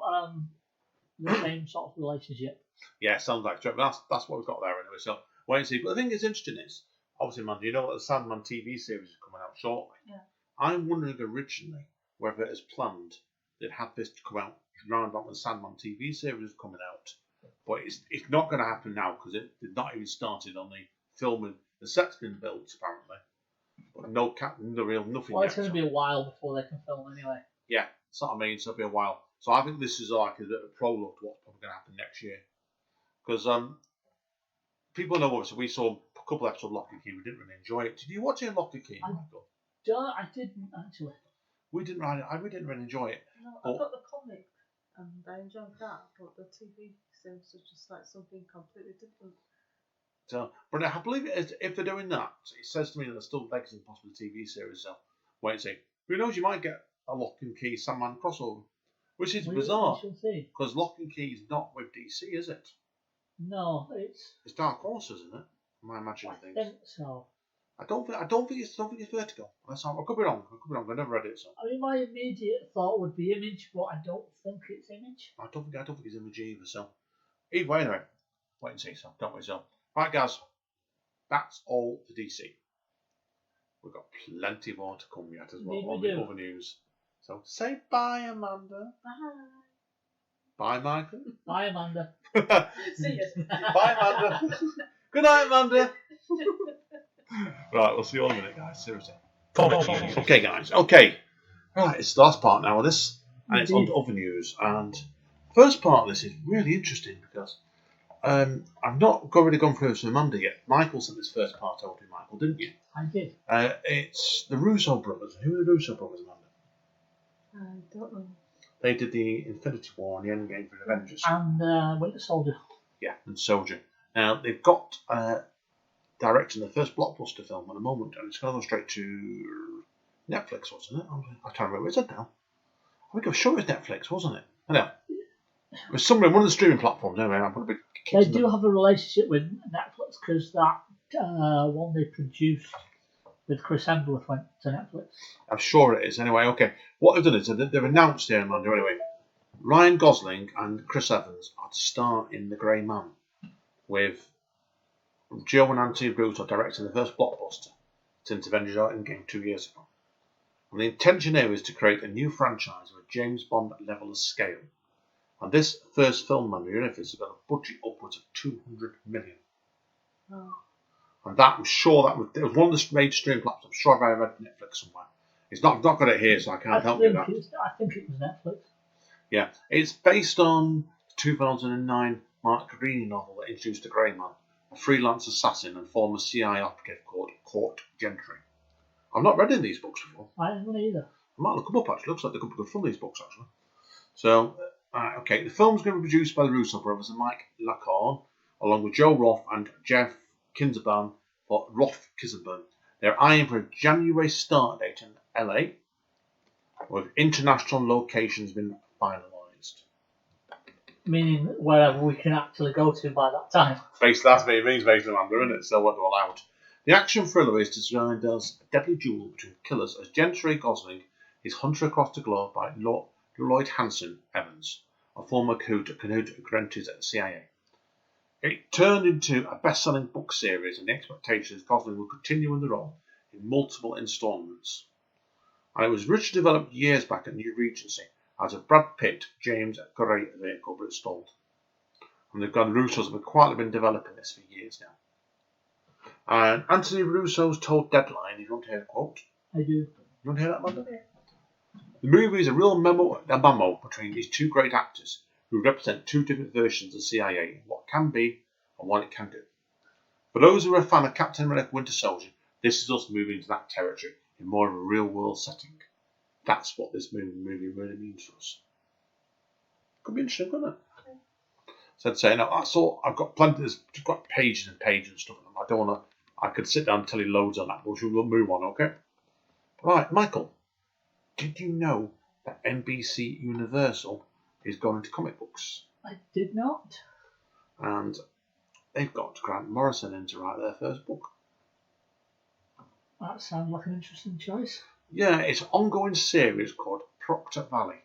the same sort of relationship. Yeah, sounds like it. That's what we've got there anyway. So wait and see. But the thing that's interesting is, obviously, man, you know that the Sandman TV series is coming out shortly. Yeah. I'm wondering originally whether as planned, they'd had this to come out round about when the Sandman TV series was coming out. But it's not going to happen now because they've not even started on the filming. The set's been built apparently, but nothing Well, yet. it's going to be a while before they can film anyway. Yeah, that's what I mean. So it'll be a while. So I think this is like a bit of a prologue to what's probably going to happen next year. Because people know us. We saw a couple of episodes of Lock and Key. We didn't really enjoy it. Did you watch it in Lock and Key, Michael? I didn't actually. We didn't really enjoy it. No, I got the comic and I enjoyed that, but the TV seems to just like something completely different. So, but I believe if they're doing that, it says to me that they're still making possible TV series. So, wait and see. Who knows? You might get a Lock and Key Sandman crossover, which is bizarre because Lock and Key is not with DC, is it? No, it's Dark Horse, isn't it? Am I imagining things? I think so. I don't think it's Vertigo. I could be wrong. I never read it. So. I mean, my immediate thought would be Image, but I don't think it's Image. I don't think it's Image either. So, either way, anyway, wait and see. So, don't we? So, right, guys, that's all for DC. We've got plenty more to come yet as well on the other news. So, say bye, Amanda. Bye. Bye, Michael. Bye, Amanda. See you. Bye, Amanda. Good night, Amanda. Right, we'll see you all in a minute, guys. Seriously. Okay, guys. Okay. Right, it's the last part now of this, and it's on to other news. And the first part of this is really interesting because I've not really gone through this with Amanda yet. Michael sent this first part over to Michael, didn't you? I did. It's the Russo brothers. Who are the Russo brothers, Amanda? I don't know. They did the Infinity War and the Endgame for the Avengers. And Winter Soldier. Yeah, and Soldier. Now, they've got directing the first blockbuster film at the moment, and it's going to go straight to Netflix, wasn't it? I can't remember what it said now. I think I was sure it was Netflix, wasn't it? I know. It was somewhere, one of the streaming platforms, anyway. They do have a relationship with Netflix because that one they produced with Chris Hemsworth went to Netflix. I'm sure it is. Anyway, okay. What they've done is they've announced here in London, anyway, Ryan Gosling and Chris Evans are to star in The Grey Man, with Joe and Anthony Russo directing the first blockbuster since Avengers Endgame 2 years ago. And the intention here is to create a new franchise of a James Bond level of scale. And this first film, man, has got a budget upwards of 200 million. Oh. And that, I'm sure it was one of the major streaming platforms. I'm sure I've read Netflix somewhere. I've not got it here, so I can't help you with that. I think it was Netflix. Yeah, it's based on the 2009 Mark Greene novel that introduced the Grey Man, a freelance assassin and former CIA operative called Court Gentry. I've not read any of these books before. I haven't either. I might look them up, actually. Looks like they could be good fun, these books, actually. So, okay, the film's going to be produced by the Russo brothers and Mike Lacorn, along with Joe Roth and Jeff Kinzerban for Roth Kizenburn. They're eyeing for a January start date in LA, with international locations been finalised. Meaning wherever we can actually go to by that time. That's what it means, basically, Amanda, isn't it? So what they're allowed. The action thriller is described as a deadly duel between killers as Gentry Gosling is hunted across the globe by Lloyd Hansen Evans, a former Canute apprentice at the CIA. It turned into a best-selling book series, and the expectation is Gosling will continue in the role in multiple instalments. And it was richly developed years back at New Regency as a Brad Pitt, James Gray vehicle, but it stalled. And the Russos have quietly been developing this for years now. And Anthony Russo's told Deadline, if you want to hear the quote. I do. You want to hear that, Amanda? The movie is a real memo between these two great actors who represent two different versions of CIA, what can be and what it can do. For those who are a fan of Captain America Winter Soldier, this is us moving into that territory in more of a real-world setting. That's what this movie really means for us. Could be interesting, couldn't it? So I'd say, no, that's all. I've got plenty. There's got pages and pages and stuff. I don't want to. I could sit down and tell you loads on that, but we'll move on, okay? Right, Michael. Did you know that NBC Universal is going into comic books? I did not. And they've got Grant Morrison in to write their first book. That sounds like an interesting choice. Yeah, it's an ongoing series called Proctor Valley.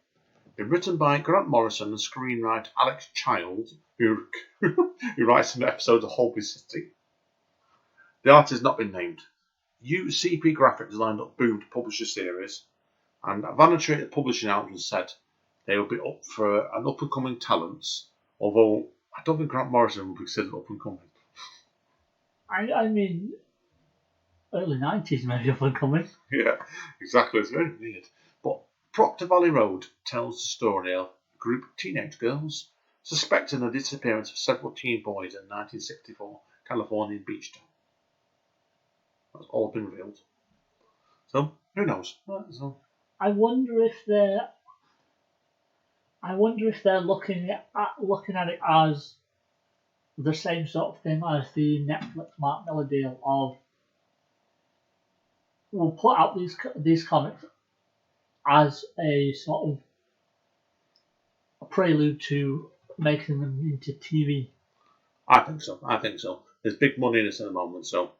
It's written by Grant Morrison and screenwriter Alex Childs, who writes some episodes of Holby City. The artist has not been named. UCP Graphics lined up Boom to publish the series, And Vanity, the publishing house, said they would be up for an up-and-coming talents, although I don't think Grant Morrison would be considered up-and-coming. I mean, early 90s maybe up and coming. Yeah, exactly. It's very weird. But Proctor Valley Road tells the story of a group of teenage girls suspecting the disappearance of several teen boys in 1964 Californian beach town. That's all been revealed. So, who knows? Right, so. I wonder if they're looking at it as the same sort of thing as the Netflix Mark Miller deal of we'll put out these comics as a sort of a prelude to making them into TV. I think so. There's big money in this at the moment, so.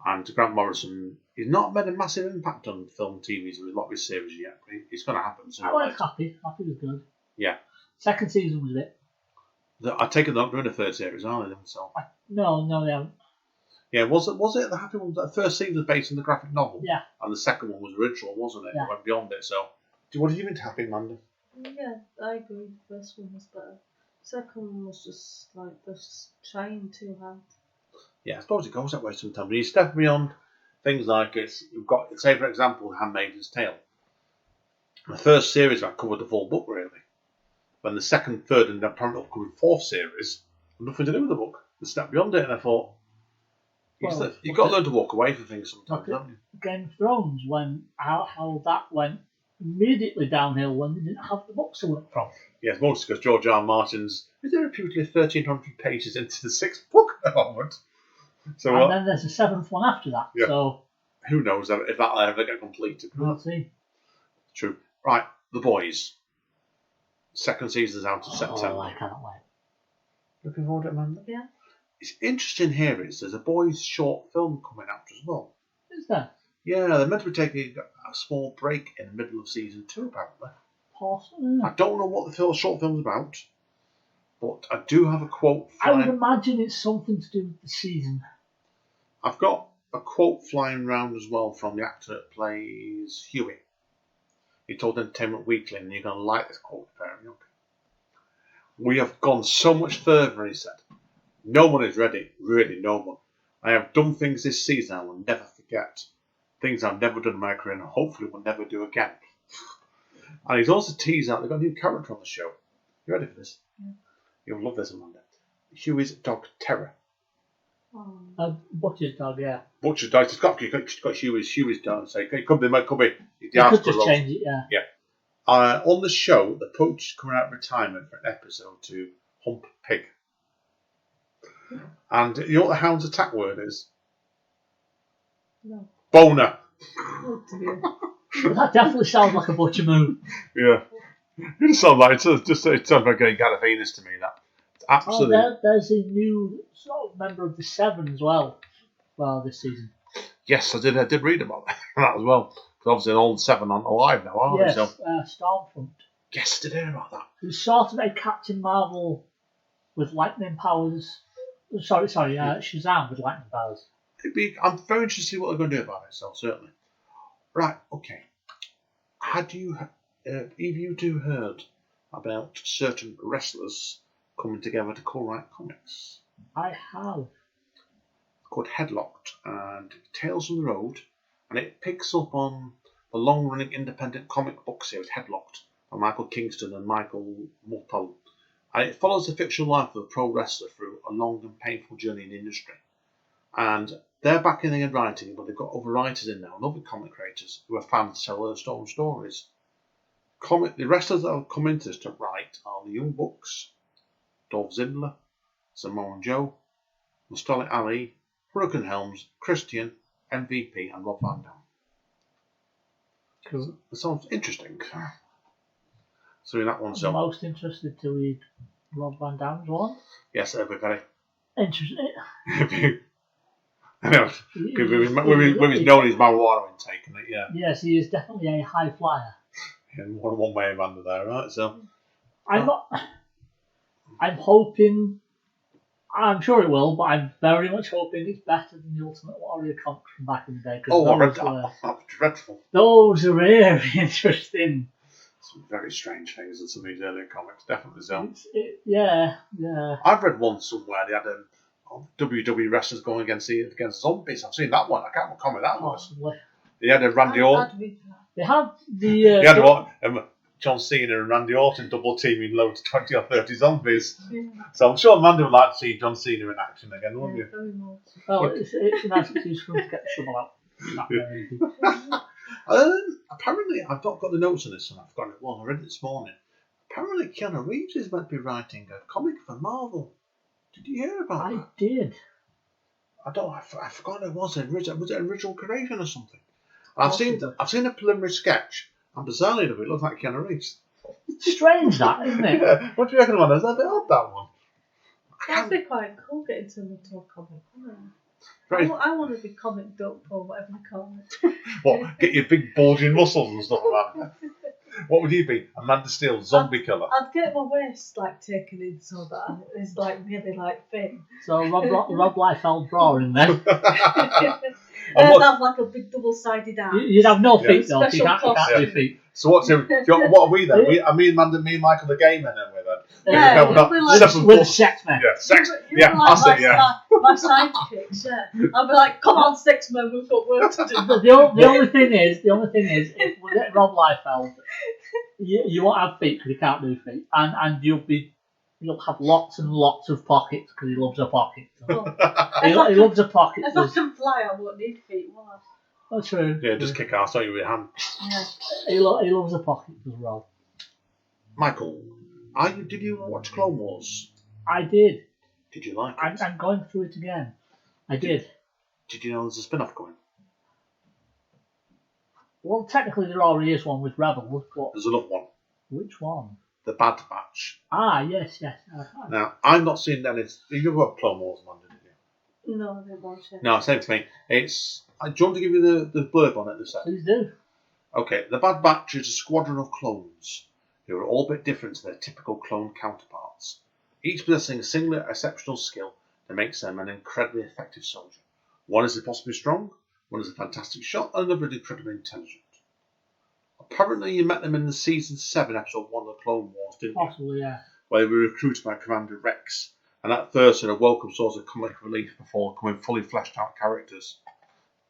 And Grant Morrison, he's not made a massive impact on film TVs with a lot of his series yet, but it's going to happen soon. I was happy. Happy was good. Yeah. Second season was it. I take it they're not doing a third series, are they? So. No, they haven't. Yeah, was it the Happy one? The first season was based on the graphic novel. Yeah. And the second one was original, wasn't it? Yeah. It went beyond it. So, what did you think, Happy, Amanda? Yeah, I agree. The first one was better. Second one was just like they're just trying too hard. Yeah, I suppose it goes that way sometimes. When you step beyond things like you've got, say for example, Handmaid's Tale. The first series that covered the full book really. When the second, third, and apparently upcoming fourth series had nothing to do with the book. They stepped beyond it, and I thought, you've got to learn to walk away from things sometimes, haven't you? Game of Thrones, how that went immediately downhill when they didn't have the books to work from. Yes, mostly because George R. R. Martin's is there reputedly 1,300 pages into the sixth book at the moment. So, and then there's a seventh one after that. Yeah. So who knows if that'll ever get completed? We'll see. True. Right, The Boys. Second season's out of September. I cannot wait. Looking forward to it, Amanda? Yeah. It's interesting here is there's a boys' short film coming out as well. Is there? Yeah, they're meant to be taking a small break in the middle of season 2, apparently. Possibly. I don't know what the short film's about, but I do have a quote. I would imagine it's something to do with the season. I've got a quote flying around as well from the actor that plays Huey. He told Entertainment Weekly, and you're going to like this quote, apparently. We have gone so much further, he said. No one is ready, really no one. I have done things this season I will never forget. Things I've never done in my career and hopefully will never do again. And he's also teased out they've got a new character on the show. You ready for this? Yeah. You'll love this, Amanda. Huey's dog, Terror. Butcher's dog, yeah. Butcher's dog. It's got Huey's dog. So it could be the You could just change it, yeah. Yeah. On the show, the coach is coming out of retirement for an episode to hump pig. And you know what the hound's attack word is? No. Boner. Oh dear. That definitely sounds like a butcher move. Yeah. It sounds like it sounds like a Gandalf to me. That it's absolutely. There's a new sort of member of the Seven as well. Well, this season. Yes, I did read about that as well. Because obviously all the Seven aren't alive now, are they? So. Stormfront. Yes, I did hear about that. Who's sort of a Captain Marvel with lightning powers. Sorry, Shazam with lightning powers. I'm very interested to see what they're going to do about it, so certainly. Right, okay. Have you two heard about certain wrestlers coming together to co-write comics? I have. It's called Headlocked and Tales from the Road, and it picks up on the long-running independent comic book series Headlocked by Michael Kingston and Michael Mulpel. And it follows the fictional life of a pro wrestler through a long and painful journey in the industry. And they're back in the writing, but they've got other writers in now and other comic creators who are fans to tell their own stories. The wrestlers that have come into this to write are the Young Bucks, Dolph Ziggler, Samoa Joe, Mustafa Ali, Hurricane Helms, Christian, MVP, and Rob Van Dam. Cool. It sounds interesting. So in that one, I'm most interested to read Rob Van Dam's one. Yes, everybody. Interesting. I know. With his known his marijuana intake, and yeah. Yes, he is definitely a high flyer. Yeah, one way of under there, right? So I'm hoping. I'm sure it will, but I'm very much hoping it's better than the Ultimate Warrior comics from back in the day. 'Cause Oh, I read those, that. That was dreadful. those are really interesting. Some very strange things in some of these earlier comics, definitely so. Yeah. I've read one somewhere they had WWE wrestlers going against zombies. I've seen that one. I can't remember what comic that was. Possibly. They had a Randy Orton. They had the. They had what? John Cena and Randy Orton double teaming loads of 20 or 30 zombies. Yeah. So I'm sure Amanda would like to see John Cena in action again, wouldn't you? Very much. Well, it's a nice excuse for them to get the shovel out. Not very easy. Apparently, I've not got the notes on this, and I've got it. Well, I read it this morning. Apparently, Keanu Reeves is meant to be writing a comic for Marvel. Did you hear about that? I did. I forgot it was. Was it original creation or something? I've seen a preliminary sketch, and bizarrely enough, it looks like Keanu Reeves. Strange, that, isn't it? Yeah. What do you reckon, Amanda? Is that a bit odd, that one? That'd be quite cool getting to into a comic. Very, I want to be comic dope or whatever you call it. what? Get your big bulging muscles and stuff, Amanda. What would you be? Amanda Steele, zombie killer. I'd get my waist like taken in so that it's like really like thin. So Rob Liefeld drawing then. And I'd have like a big double-sided arm. You'd have no feet though. Special You can't do costume. feet. So what are we then? Me and Amanda, me and Michael the gay men, then we're then. Yeah, we're not we'll be like- 7 With foot. sex men. Yeah, sex. You Yeah, were like that's it. Yeah. my sidekicks, yeah. I'd be like, come on, six men, we've got work to do. The only thing is, if we get Rob Liefeld, you won't have feet because he can't do feet, and you'll have lots and lots of pockets because he loves a pocket. He loves a pocket. If I can fly, I won't need feet, will I? That's true. Yeah, just kick ass, don't you, with your hand. Yeah. He loves a pocket as well. Michael, did you watch Clone Wars? I did. Did you like it? I'm going through it again. I did. Did you know there's a spin-off coming? Well, technically there already is one with Rebels, but There's another one. which one? The Bad Batch. Ah, yes. Now, I've not seen any. You know what Clone Wars, Amanda, did you? No, I didn't watch it. No, same to me. It's. Do you want to give you the blurb on it this second? Please do. Okay, the Bad Batch is a squadron of clones who are all a bit different to their typical clone counterparts, each possessing a singular exceptional skill that makes them an incredibly effective soldier. One is impossibly strong, one is a fantastic shot, and another is incredibly intelligent. Apparently you met them in the Season 7 episode 1 of the Clone Wars, didn't you? Possibly, yeah. Where they were recruited by Commander Rex, and at first had a welcome source of comic relief before becoming fully fleshed out characters.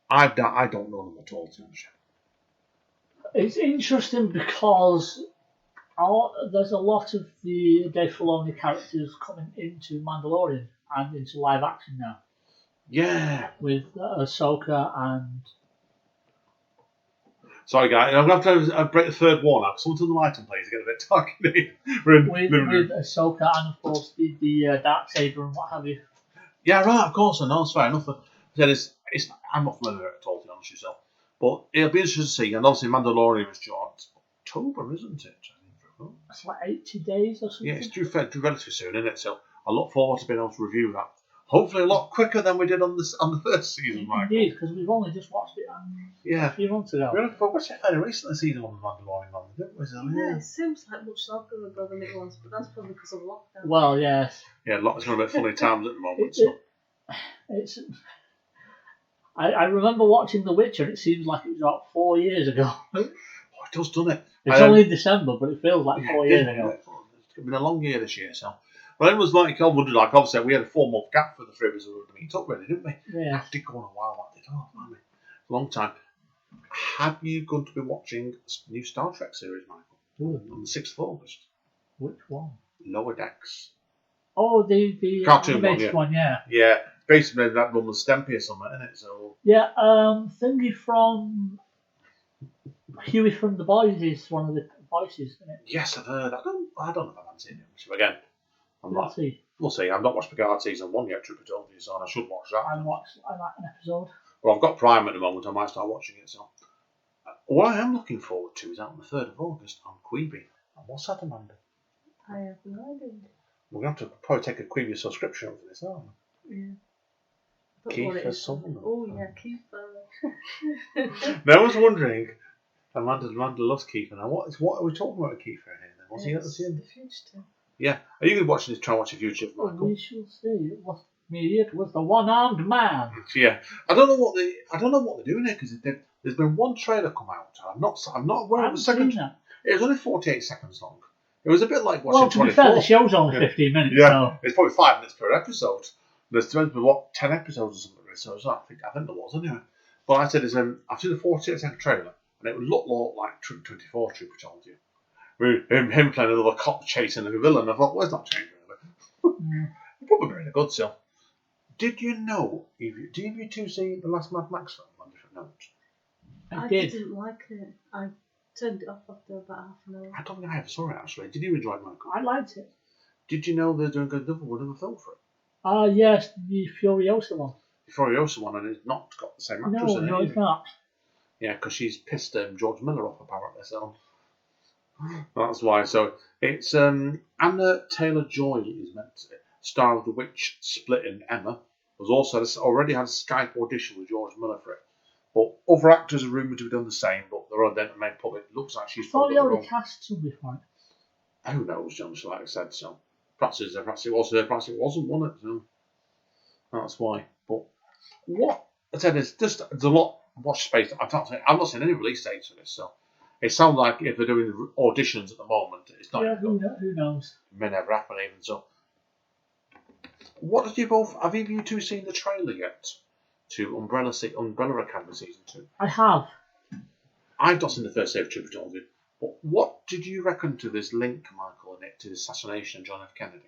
I don't know them at all, to be honest. It's interesting because there's a lot of the Dave Filoni characters coming into Mandalorian and into live action now. Yeah. With Ahsoka and... Sorry, guys, I'm going to have to break the third wall now. Someone turn the light on, please. Get a bit dark in here. We're in with living room. Ahsoka and, of course, the Darksaber and what have you. Yeah, right, of course. I know, it's fair enough. I'm not familiar with it at all, to be honest with yourself. But it'll be interesting to see. And obviously, Mandalorian was due out October, isn't it? It's like 80 days or something. Yeah, it's due relatively soon, isn't it? So I look forward to being able to review that. Hopefully a lot quicker than we did on the first season, Michael. Indeed, because we've only just watched it a few months ago. We watched it fairly recently, season 1 of Mandalorian, didn't we? Yeah, it seems like much longer ago than it was, but that's probably because of lockdown. Well, yes. Yeah, it's going a bit funny times at the moment. I remember watching The Witcher. It seems like it was about 4 years ago. Oh, it does, doesn't it? It's only December, but it feels like 4 years ago. It's been a long year this year, so. Well, it was like I wondered, like obviously we had a 4-month gap for the three of us who were to meet up, really, didn't we? Yeah. That did go on a while. That did, haven't we? A long time. Have you going to be watching a new Star Trek series, Michael? On the 6th of August. Which one? Lower Decks. Oh, the cartoon one, yeah. Yeah, basically that one was Stempy or something, isn't it? So. Yeah, thingy from Huey from The Boys is one of the voices, isn't it? Yes, I've heard. I don't know if I've seen it. Again, we'll see. I've not watched Picard season 1 yet, truth be told, so I should watch that. I like an episode. Well, I've got Prime at the moment. I might start watching it. So, what I am looking forward to is out on the 3rd of August on Quibi. And what's that, Amanda? I have no idea. We're going to have to probably take a Quibi subscription for this, aren't we? Yeah. Kiefer Sutherland. Oh yeah, Kiefer. Now I was wondering. Amanda loves Kiefer. Now, what are we talking about with Kiefer here? Then? Was he at the end? The Fugitive. Yeah. Are you going to watch this? Try and watch a future of Well, Michael? we shall see. It was me. It was the one-armed man. Yeah. I don't know what they're doing here because there's been one trailer come out. I'm not aware I of the haven't second. seen that. It was only 48 seconds long. It was a bit like watching Well, to be 24. fair, the show's only Yeah. 15 minutes. Yeah, So. it's probably 5 minutes per episode. There's supposed to be 10 episodes or something. So I think there was anyway. But I said, I've seen the 48-second trailer, and it would look more like Troop 24, Trooper told you. With him playing another cop chasing a villain. I thought, where's that change really? Probably very good still. Did you know? Did you two see the last Mad Max film on different notes? I did. Didn't like it. I turned it off after about half an hour. I don't think I ever saw it actually. Did you enjoy it, Michael? I liked it. Did you know they're doing another film for it? Yes, the Furiosa one. The Furiosa one, and it's not got the same actress in it. No, it's not. Yeah, because she's pissed George Miller off apparently. So that's why. So it's Anna Taylor-Joy is meant to star of The Witch, Split, and Emma. Was also already had a Skype audition with George Miller for it. But other actors are rumoured to have done the same, but they're already made public. It looks like she's I thought probably they already cast somebody for it. Who knows, John? Like I said, so perhaps it was her, perhaps it wasn't, wasn't it? So that's why. But what I said is there's a lot. Watch space. I'm not seeing any release dates for this, so it sounds like if they're doing auditions at the moment, it's not. Yeah, who knows? It may never happen even. So, what did you both? Have you two seen the trailer yet to Umbrella Academy season 2? I have. I've not seen the first Save Trooper told you. But what did you reckon to this link, Michael, in it to the assassination of John F. Kennedy?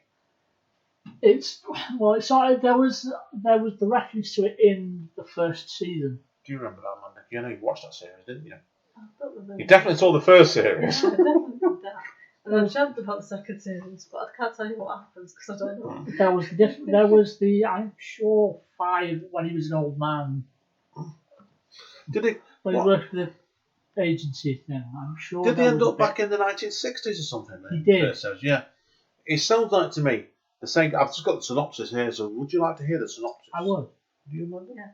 It's sort of there was the reference to it in the first season. Do you remember that, Amanda? You know you watched that series, didn't you? I thought they were- You definitely saw the first series. Yeah, I definitely did that. And I've dreamt about the second series, but I can't tell you what happens because I don't know. There was the I'm sure 5 when he was an old man. Did it? When he What? worked for the agency thing. I'm sure. Did they there end was up a bit- back in the 1960s or something? He did. First series, yeah. It sounds like to me. The same. I've just got the synopsis here, so would you like to hear the synopsis? I would. Do you remember? Yeah.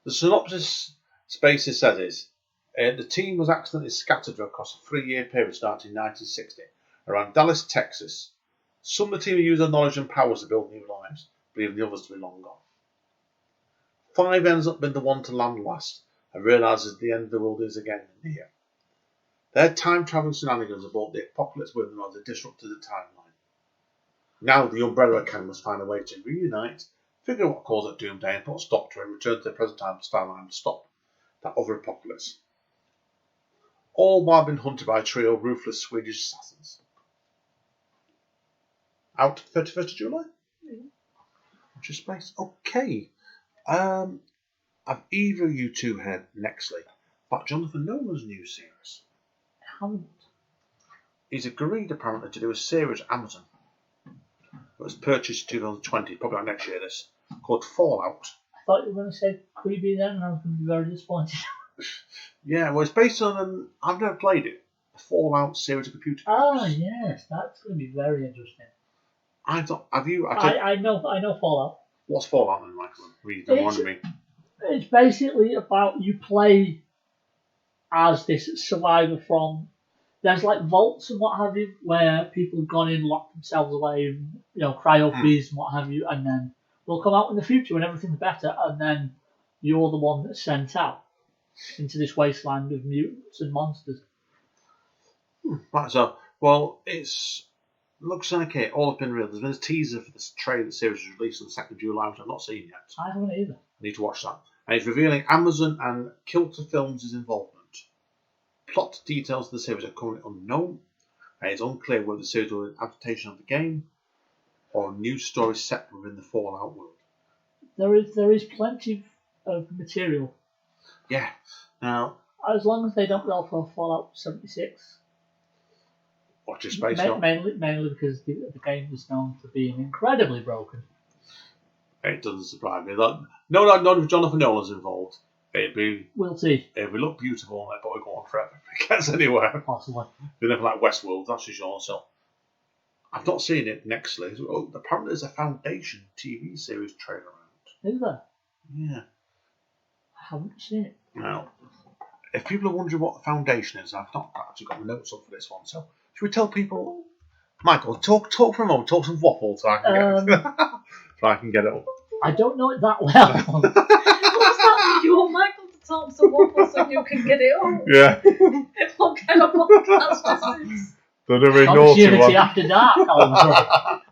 The synopsis basically says is the team was accidentally scattered across a 3-year period starting in 1960 around Dallas, Texas. Some of the team used their knowledge and powers to build new lives, believing the others to be long gone. 5 ends up being the one to land last and realises the end of the world is again near. Their time-travelling shenanigans have brought the apocalypse with them as they disrupted the timeline. Now the Umbrella Academy must find a way to reunite, figure out what caused that doomsday and put a stop to it and return to the present time to stop that other apocalypse. All while being hunted by a trio of ruthless Swedish assassins. Out 31st of July? Watch your space. Okay. Have either of you two heard Nextly about Jonathan Nolan's new series? I haven't. He's agreed apparently to do a series at Amazon. It was purchased in 2020, probably like next year this, called Fallout. I thought you were going to say Creepy then, and I was going to be very disappointed. Yeah, well it's based on, I've never played it, a Fallout series of computer games. Yes, that's going to be very interesting. I thought, have you, I know Fallout. what's Fallout then, Michael? Read the one to me. It's basically about you play as this survivor from. There's like vaults and what have you, where people have gone in, locked themselves away, cryo freeze and what have you, and then they'll come out in the future when everything's better, and then you're the one that's sent out into this wasteland of mutants and monsters. Right, so, well, looks like it all has been real. There's been a teaser for this trailer the series was released on the 2nd of July, which I've not seen yet. I haven't either. I need to watch that. And it's revealing Amazon and Kilter Films' involvement. Plot details of the series are currently unknown, and it's unclear whether the series will be an adaptation of the game or a new story set within the Fallout world. There is plenty of material. Yeah. Now, As long as they don't go for Fallout 76. watch your space. Mainly because the game is known for being incredibly broken. It doesn't surprise me. None of Jonathan Nolan's involved. We'll see. It would look beautiful and it'd probably go on forever if it gets anywhere. Possibly. They're nothing like Westworld, that's for sure. So I've not seen it Nextly. Oh, apparently there's a Foundation TV series trailer around. Is there? Yeah. I haven't seen it. Now, if people are wondering what the Foundation is, I've not actually got the notes up for this one. So should we tell people Michael, talk for a moment. Talk some waffle so I can get so I can get it up. I don't know it that well. What's that? You want Michael to talk some waffle so you can get it on? Yeah. What kind of podcast is this? They're a very naughty Opportunity one. after dark.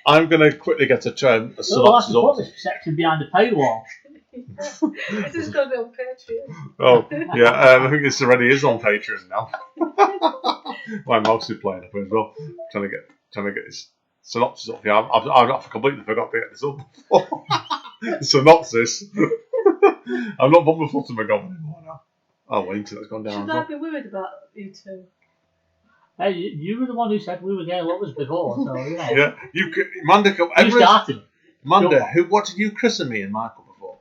I'm going to quickly get a synopsis We'll have to up. put this section behind the paywall. This is going to be on Patreon. Oh, yeah, I think this already is on Patreon now. My mouse is playing up as well. Trying to get this synopsis up here. I've completely forgot to get this up before. Synopsis. I'm not putting my foot in my gob anymore now. Oh, well, internet's gone down. Should I be worried about you two? Hey, you were the one who said we were gay lovers before, so you know. Yeah, Amanda, You started. Amanda, what did you christen me and Michael before?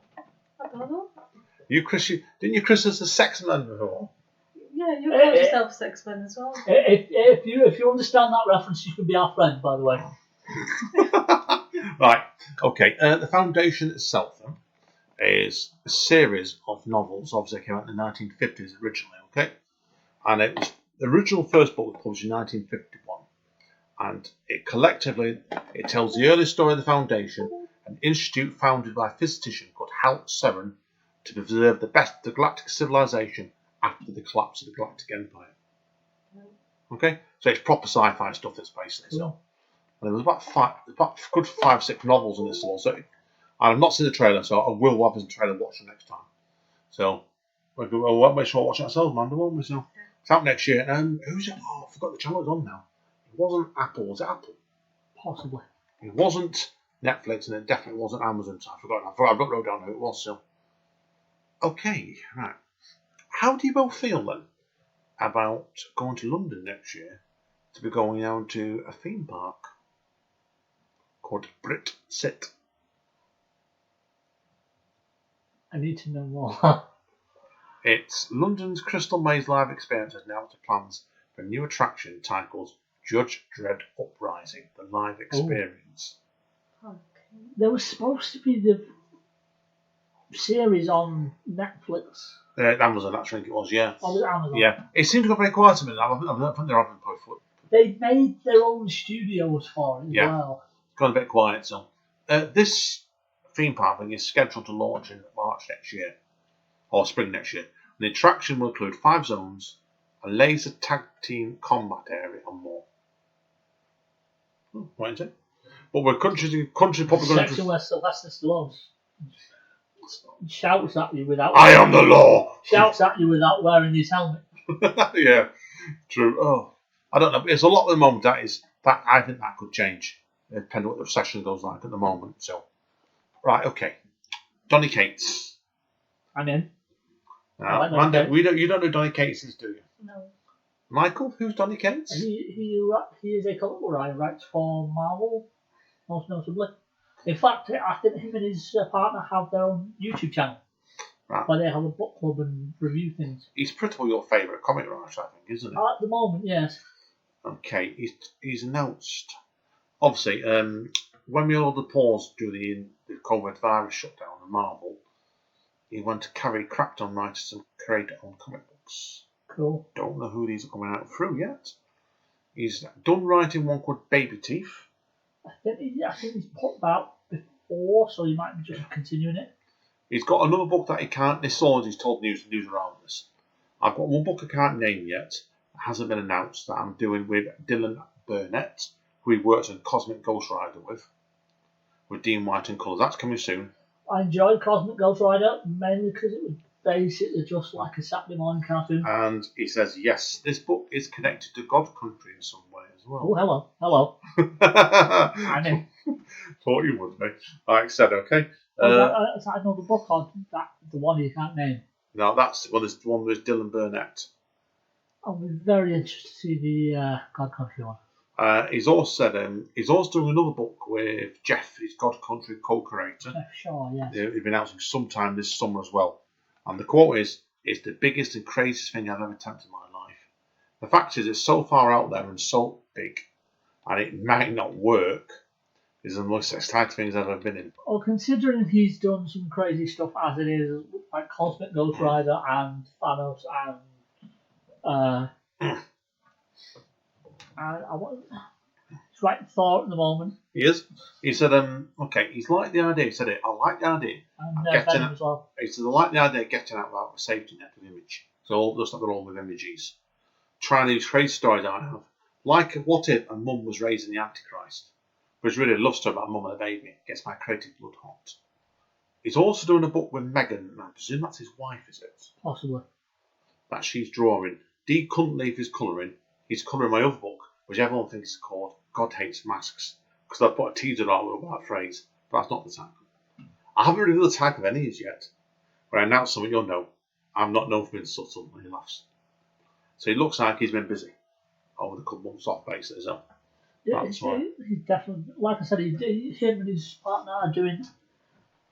I don't know. Didn't you christen us as sex men before? Yeah, you call yourself sex men as well. If you understand that reference, you can be our friend, by the way. Right, okay. The Foundation itself then, is a series of novels. Obviously, it came out in the 1950s originally, okay? And the original first book was published in 1951. And it tells the early story of the Foundation, an institute founded by a physician called Hal Seren to preserve the galactic civilization after the collapse of the Galactic Empire. Okay? So it's proper sci-fi stuff, this basically. So. And there was about good 5 or 6 novels in this one. So I've not seen the trailer, so I will have the trailer watched next time. So we'll make sure we watch it ourselves, Amanda, won't we? So it's out next year. And who's it? Oh, I forgot the channel it's on now. It wasn't Apple. Was it Apple? Possibly. It wasn't Netflix, and it definitely wasn't Amazon. So I've not wrote down who it was. So okay, right. How do you both feel then about going to London next year to be going down to a theme park called Brit Sit? I need to know more. It's London's Crystal Maze Live Experience has now to plans for a new attraction titled Judge Dredd Uprising, the live experience. Okay. There was supposed to be the series on Netflix. Amazon, I think it was, yeah. Or was it Amazon? Yeah. It seemed to go very quiet a minute. I don't think they're having both. They made their own studios for it as well. It's gone a bit quiet, so. This theme park thing is scheduled to launch in March next year, or spring next year. The attraction will include 5 zones, a laser tag team combat area, and more. What is it? But we're country probably going to. Section where Sylvester Stallone shouts at you without. I am the law. Shouts at you without wearing his helmet. Yeah, true. Oh, I don't know. There's a lot at the moment that I think that could change depending on what the session goes like at the moment. So, right, okay. Donny Cates. I'm in. Now, I know Amanda, Cates. you don't know who Donny Cates is, do you? No. Michael, who's Donny Cates? He is a comic book writer, writes for Marvel, most notably. In fact, I think him and his partner have their own YouTube channel, Right. where they have a book club and review things. He's pretty well your favourite comic writer, I think, isn't he? At the moment, yes. Okay, he's announced. Obviously, when we all had the pause during the COVID virus shutdown of Marvel, he went to carry Crackdown writers and create own comic books. Cool. Don't know who these are coming out through yet. He's done writing one called Baby Teeth. I think he's put that before, so he might be just continuing it. He's got another book that he can't. This all he's told news around this. I've got one book I can't name yet. It hasn't been announced that I'm doing with Dylan Burnett, who he works in Cosmic Ghost Rider with Dean White and colours. That's coming soon. I enjoyed Cosmic Ghost Rider mainly because it was basically just like a Saturday morning cartoon. And he says, yes, this book is connected to God Country in some way as Oh, well. hello. I'm in. Thought you would be. Like I said, okay. Is that another book or that the one you can't name? No, that's the one with Dylan Burnett. I'll be very interested to see the God Country one. He's also said he's also doing another book with Jeff, his God Country co-creator. Sure, yes. He'll be announcing sometime this summer as well. And the quote is, "It's the biggest and craziest thing I've ever attempted in my life. The fact is, it's so far out there and so big, and it might not work. Is the most exciting things I've ever been in." Well, considering he's done some crazy stuff as it is, like Cosmic Ghost Rider and Thanos and He's writing Thor at the moment. He is. He said, okay, he's liked the idea. He said, I like the idea. And Getting Venom as well. He said, I like the idea of getting out without a safety net of Image. So that's not the role with Images. Trying these crazy stories I have. Like What If a Mum was raising the Antichrist. Which really loves to about a mum and a baby. Gets my creative blood hot. He's also doing a book with Megan, and I presume that's his wife, is it? Possibly. That she's drawing. Dee couldn't leave his colouring. He's colouring my other book, which everyone thinks is called God Hates Masks. Because I've put a teaser on with that phrase, but that's not the title. I haven't revealed the type of any of these yet. When I announce something, you'll know. I'm not known for being subtle, and he laughs. So he looks like he's been busy over the couple months off basis. So Yeah, he's definitely, like I said, him and his partner are doing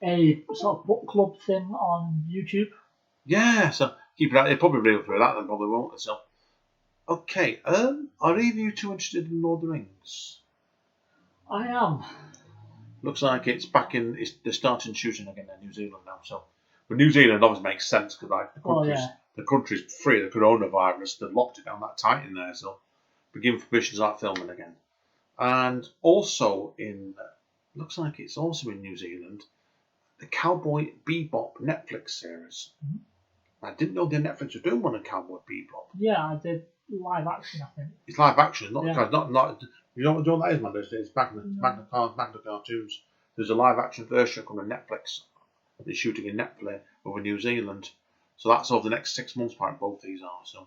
a sort of book club thing on YouTube. Yeah, so keep it out. He'll probably reveal through that, then probably won't. So, okay, are either of you two interested in Lord of the Rings? I am. Looks like it's back in. They're starting shooting again in New Zealand now. So, but New Zealand obviously makes sense because like the country's free of the coronavirus. They locked it down that tight in there, so we're giving permission to start filming again. And also looks like it's also in New Zealand, the Cowboy Bebop Netflix series. Mm-hmm. I didn't know the Netflix were doing one on Cowboy Bebop. Yeah, I did live action, I think. It's live action, not you know what that is, man? It's Magna Cartoons. There's a live action version coming on Netflix. They're shooting in Netflix over New Zealand. So that's over the next 6 months, apparently both these are. So,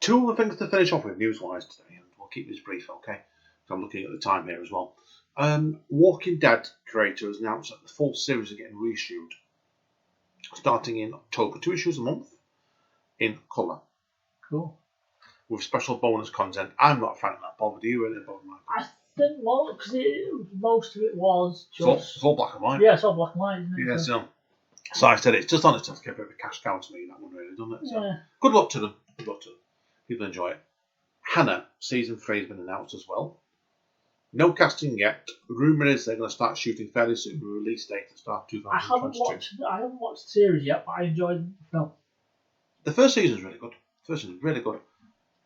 two of the things to finish off with news-wise today, and we'll keep this brief, okay? So I'm looking at the time here as well. Walking Dead creator has announced that the full series are getting reissued, starting in October. 2 issues a month in colour. Cool. With special bonus content. I'm not a fan of that, Bob. Do you really, Bob? I think because most of it was just... It's all black and white. Yeah, it's all black and white, isn't it? Yeah, so I said it's just honest to get a bit of a cash cow to me, that one really, doesn't it? So, yeah. Good luck to them. People enjoy it. Hannah, season 3 has been announced as well. No casting yet. Rumour is they're going to start shooting fairly soon. The release date to start 2022. I haven't watched the series yet, but I enjoyed the film. The first season is really good.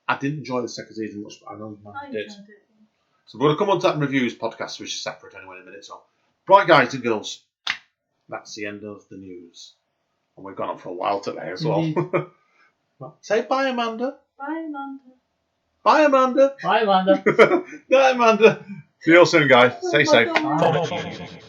I didn't enjoy the second season much, but I know you did. So we're going to come on to that reviews podcast, which is separate anyway in a minute. So, right, guys and girls, that's the end of the news. And we've gone on for a while today as well. Say bye, Amanda. Bye, Amanda. Bye, Amanda. Bye, Amanda. Bye, Amanda. See you all soon, guys. Stay safe. Bye.